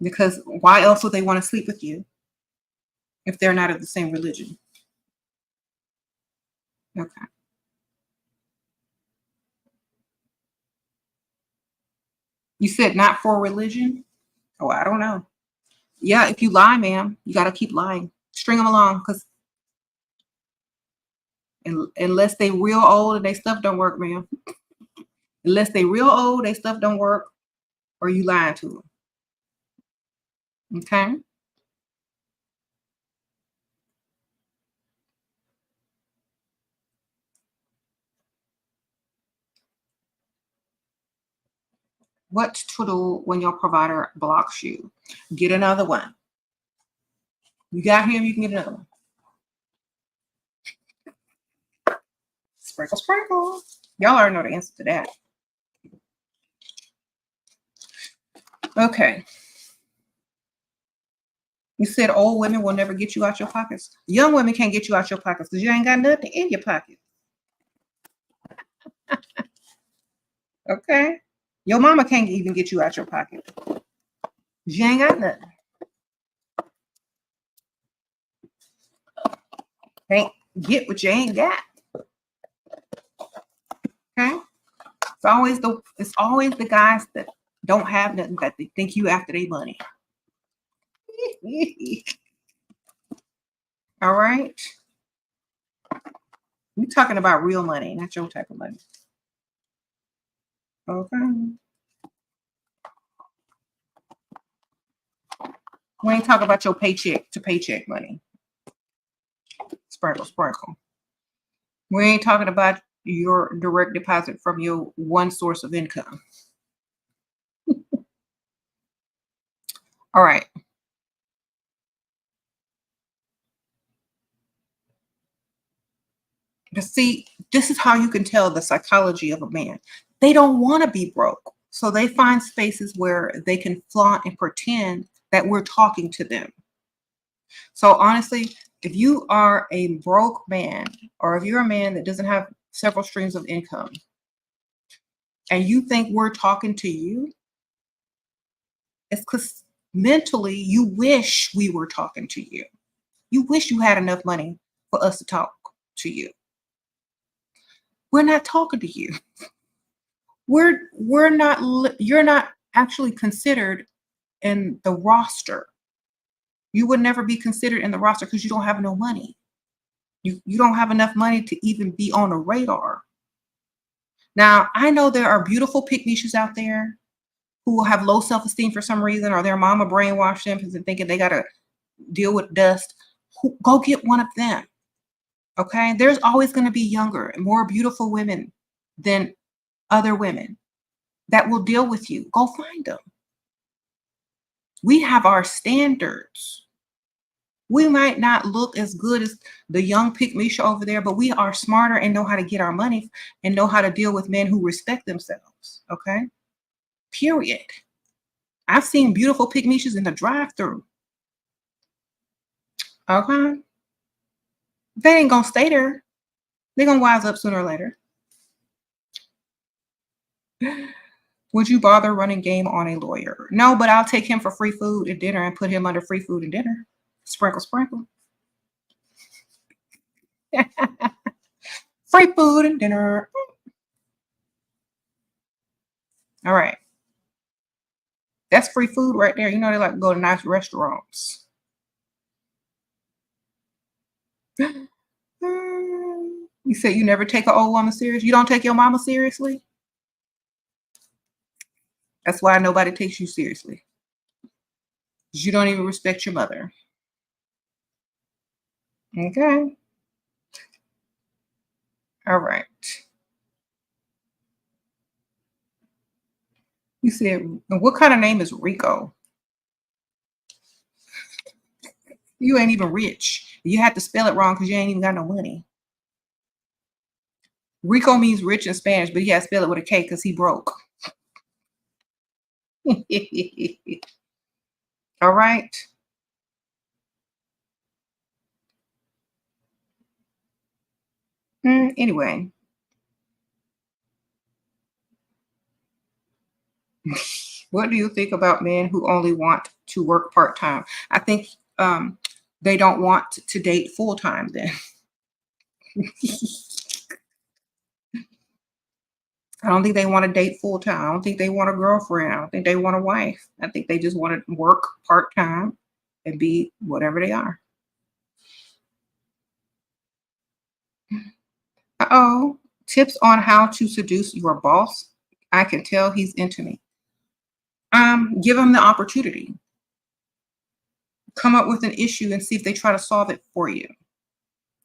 Because why else would they want to sleep with you if they're not of the same religion? Okay. You said not for religion? Oh, I don't know. Yeah, if you lie, ma'am, you got to keep lying. String them along, because unless they real old and they stuff don't work, ma'am. Unless they real old, they stuff don't work, or you lying to them. Okay? What to do when your provider blocks you? Get another one. You got him, you can get another one. Sprinkle, sprinkle. Y'all already know the answer to that. Okay. You said old women will never get you out your pockets. Young women can't get you out your pockets because you ain't got nothing in your pocket. Okay? Your mama can't even get you out your pocket. You ain't got nothing. Can't get what you ain't got. Okay? It's always the guys that don't have nothing that they think you after their money. All right? We're talking about real money, not your type of money. Okay. We ain't talking about your paycheck to paycheck money. Sprinkle, sprinkle. We ain't talking about your direct deposit from your one source of income. All right. To see, this is how you can tell the psychology of a man. They don't want to be broke. So they find spaces where they can flaunt and pretend that we're talking to them. So honestly, if you are a broke man, or if you're a man that doesn't have several streams of income, and you think we're talking to you, it's because mentally you wish we were talking to you. You wish you had enough money for us to talk to you. We're not talking to you. We're not you're not actually considered in the roster. You would never be considered in the roster because you don't have no money. You don't have enough money to even be on a radar. Now, I know there are beautiful pygmies out there who have low self-esteem for some reason, or their mama brainwashed them into thinking they gotta deal with dust. Go get one of them. Okay. There's always going to be younger and more beautiful women than other women that will deal with you. Go find them. We have our standards. We might not look as good as the young Pygmisha over there, but we are smarter and know how to get our money and know how to deal with men who respect themselves. Okay. Period. I've seen beautiful Pygmishas in the drive-through. Okay. They ain't gonna stay there. They're gonna wise up sooner or later. Would you bother running game on a lawyer? No, but I'll take him for free food and dinner and put him under free food and dinner. Sprinkle, sprinkle. Free food and dinner. All right. That's free food right there. You know, they like to go to nice restaurants. You said you never take an old woman serious? You don't take your mama seriously? That's why nobody takes you seriously. You don't even respect your mother. Okay. All right. You said, what kind of name is Rico? You ain't even rich. You have to spell it wrong because you ain't even got no money. Rico means rich in Spanish, but he has to spell it with a K because he broke. All right. Anyway. What do you think about men who only want to work part-time? I think they don't want to date full-time then. I don't think they want to date full-time. I don't think they want a girlfriend. I don't think they want a wife. I think they just want to work part-time and be whatever they are. Uh-oh. Tips on how to seduce your boss. I can tell he's into me. Give him the opportunity. Come up with an issue and see if they try to solve it for you.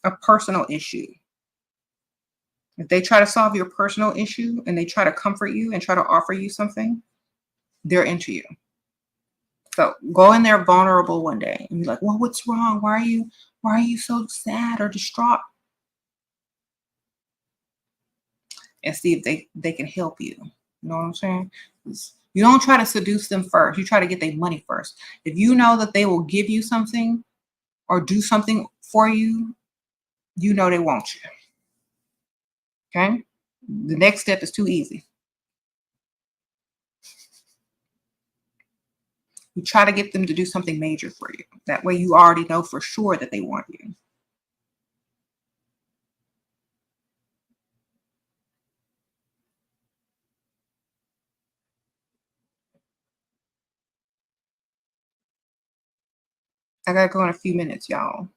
A personal issue. If they try to solve your personal issue and they try to comfort you and try to offer you something, they're into you. So go in there vulnerable one day and be like, well, what's wrong? Why are you so sad or distraught? And see if they can help you. You know what I'm saying? You don't try to seduce them first. You try to get their money first. If you know that they will give you something or do something for you, you know they want you. Okay? The next step is too easy. You try to get them to do something major for you. That way you already know for sure that they want you. I gotta go in a few minutes, y'all.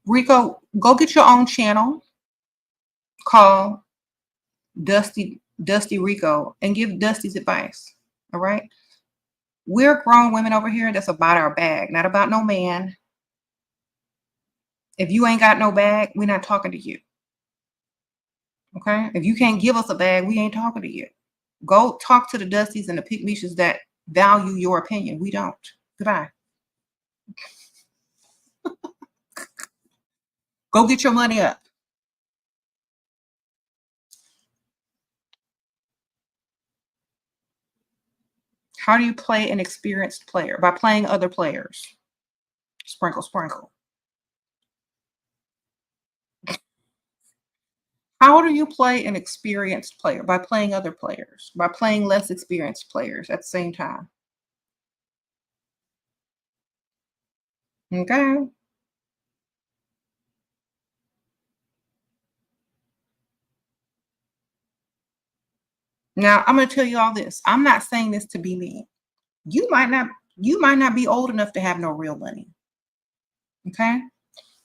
Rico, go get your own channel. Call Dusty Rico and give Dusty's advice. All right. We're grown women over here that's about our bag, not about no man. If you ain't got no bag, we're not talking to you. Okay. If you can't give us a bag, we ain't talking to you. Go talk to the Dusties and the Pygmishas that value your opinion. We don't. Goodbye. Go get your money up. How do you play an experienced player? By playing other players. Sprinkle, sprinkle. How do you play an experienced player? By playing other players, by playing less experienced players at the same time. Okay. Now I'm going to tell you all this. I'm not saying this to be mean. You might not you might not be old enough to have no real money. Okay?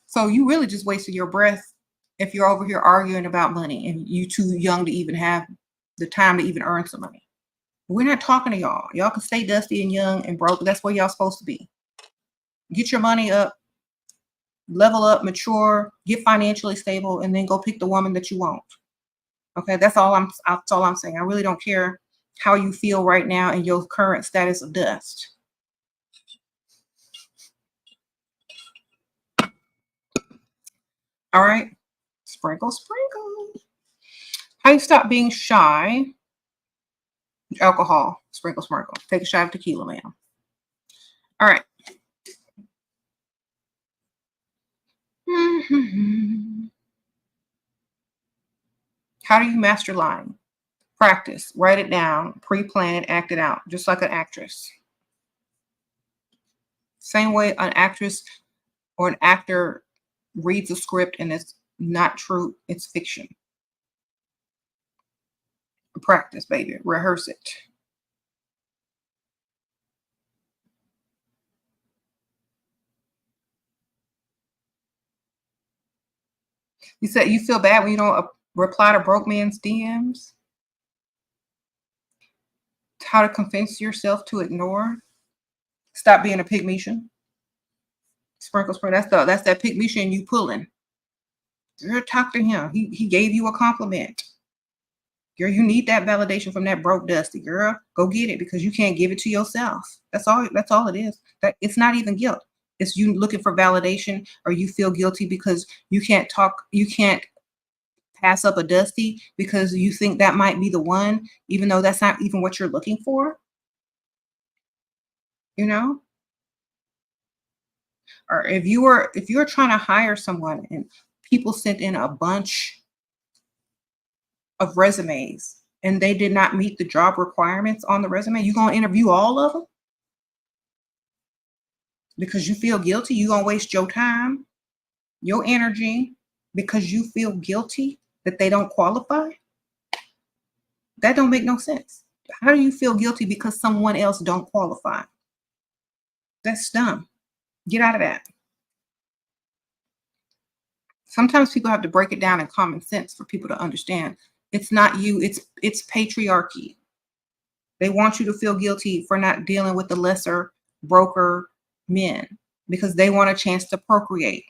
So you really just wasted your breath if you're over here arguing about money and you too young to even have the time to even earn some money. We're not talking to y'all. Y'all can stay dusty and young and broke. That's where y'all supposed to be. Get your money up, level up, mature, get financially stable, and then go pick the woman that you want. Okay, that's all I'm saying. I really don't care how you feel right now in your current status of dust. All right. Sprinkle, sprinkle. How you stop being shy? Alcohol. Sprinkle, sprinkle. Take a shot of tequila, ma'am. All right. How do you master lying? Practice. Write it down. Pre-plan it. Act it out. Just like an actress. Same way an actress or an actor reads a script and it's not true. It's fiction. Practice, baby. Rehearse it. You said you feel bad when you don't reply to broke man's DMs. How to convince yourself to ignore. Stop being a pygmalion. Sprinkle, sprinkle. That's that pygmalion you pulling. Girl, talk to him. He gave you a compliment. Girl, you need that validation from that broke dusty. Girl, go get it because you can't give it to yourself. That's all it is. That it's not even guilt. It's you looking for validation or you feel guilty because you can't pass up a dusty because you think that might be the one, even though that's not even what you're looking for. You know? Or if you're trying to hire someone and people sent in a bunch of resumes and they did not meet the job requirements on the resume, you gonna interview all of them because you feel guilty. You gonna waste your time, your energy because you feel guilty that they don't qualify. That don't make no sense. How do you feel guilty because someone else don't qualify? That's dumb. Get out of that. Sometimes people have to break it down in common sense for people to understand. It's not you, it's patriarchy. They want you to feel guilty for not dealing with the lesser broker men because they want a chance to procreate.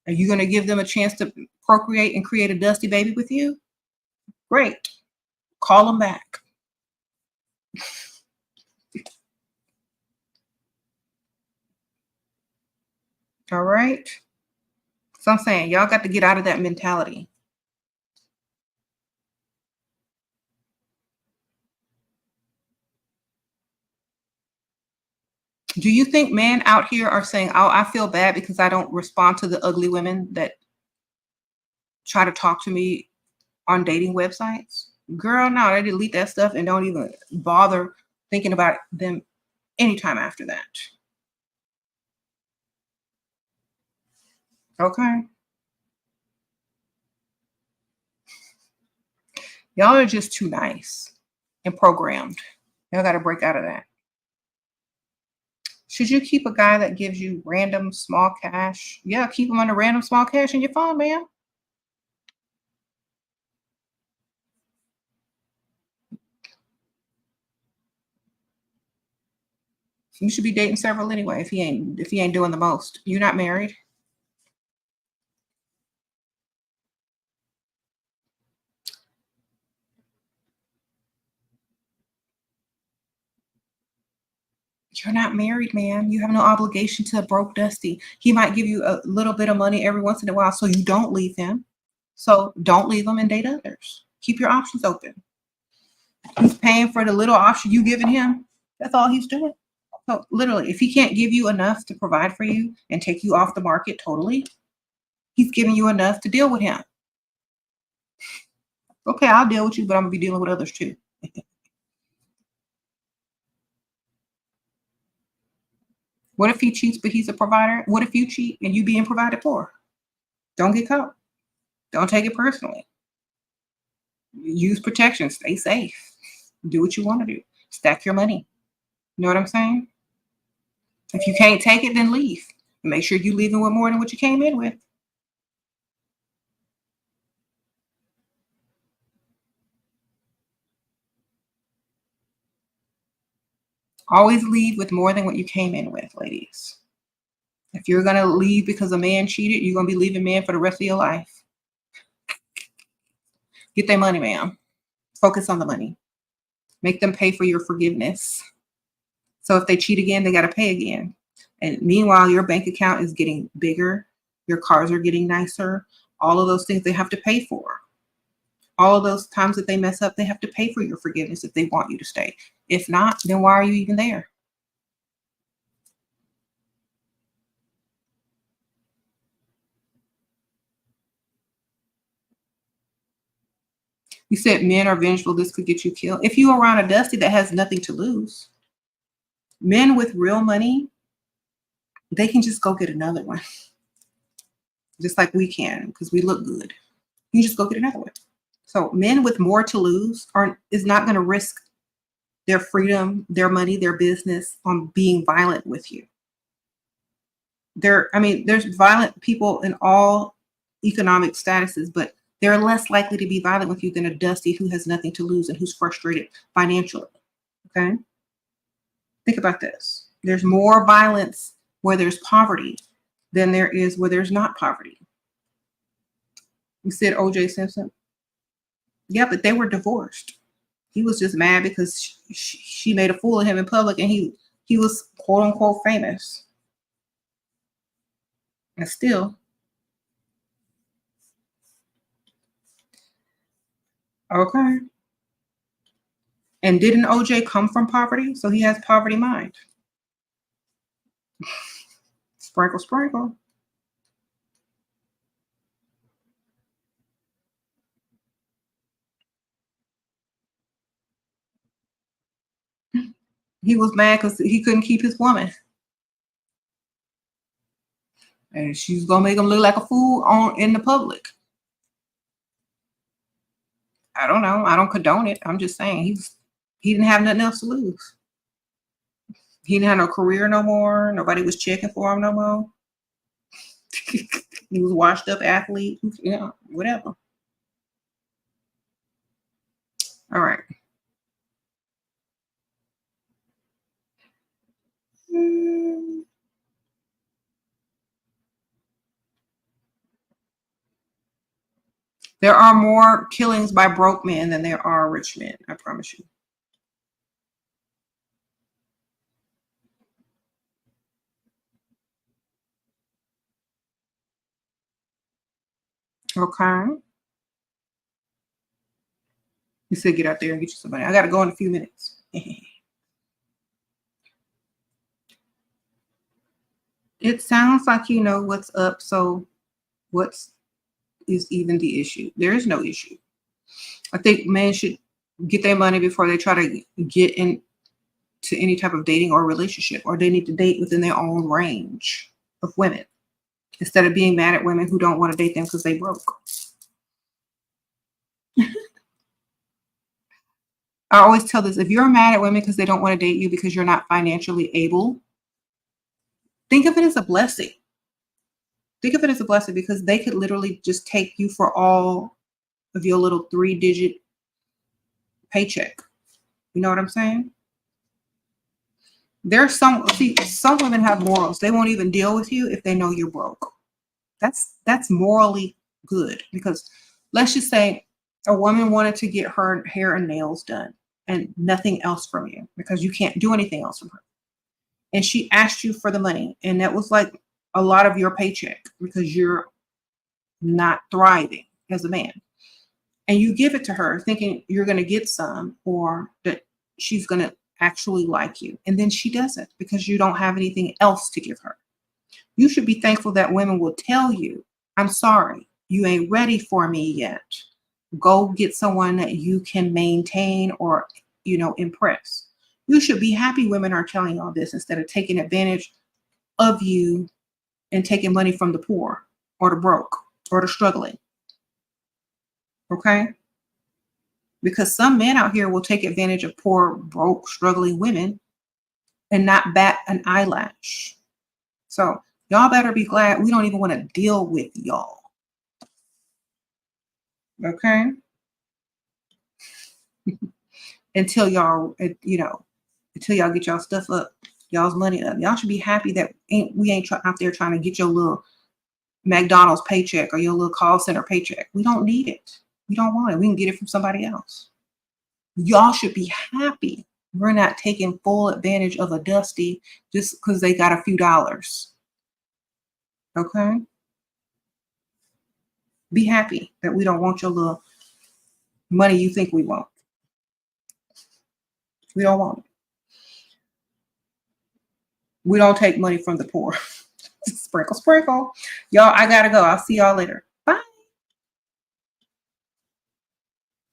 Are you going to give them a chance to procreate and create a dusty baby with you? Great. Call them back. All right. So I'm saying y'all got to get out of that mentality. Do you think men out here are saying, "Oh, I feel bad because I don't respond to the ugly women that try to talk to me on dating websites"? Girl, no, they delete that stuff and don't even bother thinking about them anytime after that. Okay. Y'all are just too nice and programmed. Y'all got to break out of that. Should you keep a guy that gives you random small cash? Yeah, keep him under random small cash in your phone, man. You should be dating several anyway if he ain't doing the most. You're not married. You're not married, man. You have no obligation to a broke dusty. He might give you a little bit of money every once in a while, so you don't leave him. So don't leave him and date others. Keep your options open. He's paying for the little option you giving him. That's all he's doing. So literally, if he can't give you enough to provide for you and take you off the market totally, he's giving you enough to deal with him. Okay, I'll deal with you, but I'm gonna be dealing with others too. What if he cheats, but he's a provider? What if you cheat and you being provided for? Don't get caught. Don't take it personally. Use protection. Stay safe. Do what you want to do. Stack your money. You know what I'm saying? If you can't take it, then leave. Make sure you leaving with more than what you came in with. Always leave with more than what you came in with, ladies. If you're going to leave because a man cheated, you're going to be leaving men for the rest of your life. Get their money, ma'am. Focus on the money. Make them pay for your forgiveness. So if they cheat again, they got to pay again. And meanwhile, your bank account is getting bigger. Your cars are getting nicer. All of those things they have to pay for. All of those times that they mess up, they have to pay for your forgiveness if they want you to stay. If not, then why are you even there? You said men are vengeful. This could get you killed. If you're around a Dusty that has nothing to lose, men with real money, they can just go get another one. Just like we can, because we look good. You just go get another one. So men with more to lose is not going to risk their freedom, their money, their business on being violent with you. There's violent people in all economic statuses, but they're less likely to be violent with you than a Dusty who has nothing to lose and who's frustrated financially. Okay? Think about this. There's more violence where there's poverty than there is where there's not poverty. You said O.J. Simpson? Yeah, but they were divorced. He was just mad because she made a fool of him in public and he was quote unquote famous. And still. Okay. And didn't OJ come from poverty? So he has poverty mind. Sprinkle, sprinkle. He was mad because he couldn't keep his woman. And she's gonna make him look like a fool in the public. I don't know. I don't condone it. I'm just saying he didn't have nothing else to lose. He didn't have no career no more. Nobody was checking for him no more. He was washed up athlete, whatever. All right. There are more killings by broke men than there are rich men. I promise you. Okay. You said get out there and get you somebody. I got to go in a few minutes. It sounds like you know what's up. So what's is even the issue? There is no issue. I think men should get their money before they try to get into any type of dating or relationship, or they need to date within their own range of women instead of being mad at women who don't want to date them because they broke. I always tell this, if you're mad at women because they don't want to date you because you're not financially able, think of it as a blessing. Think of it as a blessing because they could literally just take you for all of your little 3-digit paycheck. You know what I'm saying? There's some women have morals. They won't even deal with you if they know you're broke. That's morally good because let's just say a woman wanted to get her hair and nails done and nothing else from you because you can't do anything else from her. And she asked you for the money and that was like a lot of your paycheck because you're not thriving as a man. And you give it to her thinking you're going to get some or that she's going to actually like you. And then she doesn't because you don't have anything else to give her. You should be thankful that women will tell you, I'm sorry, you ain't ready for me yet. Go get someone that you can maintain or, impress. You should be happy women are telling you all this instead of taking advantage of you and taking money from the poor or the broke or the struggling. Okay? Because some men out here will take advantage of poor, broke, struggling women and not bat an eyelash. So y'all better be glad we don't even want to deal with y'all. Okay? Until y'all, until y'all get y'all stuff up, y'all's money up. Y'all should be happy that we ain't out there trying to get your little McDonald's paycheck or your little call center paycheck. We don't need it. We don't want it. We can get it from somebody else. Y'all should be happy we're not taking full advantage of a dusty just because they got a few dollars. Okay? Be happy that we don't want your little money you think we want. We don't want it. We don't take money from the poor. Sprinkle, sprinkle. Y'all, I gotta go. I'll see y'all later.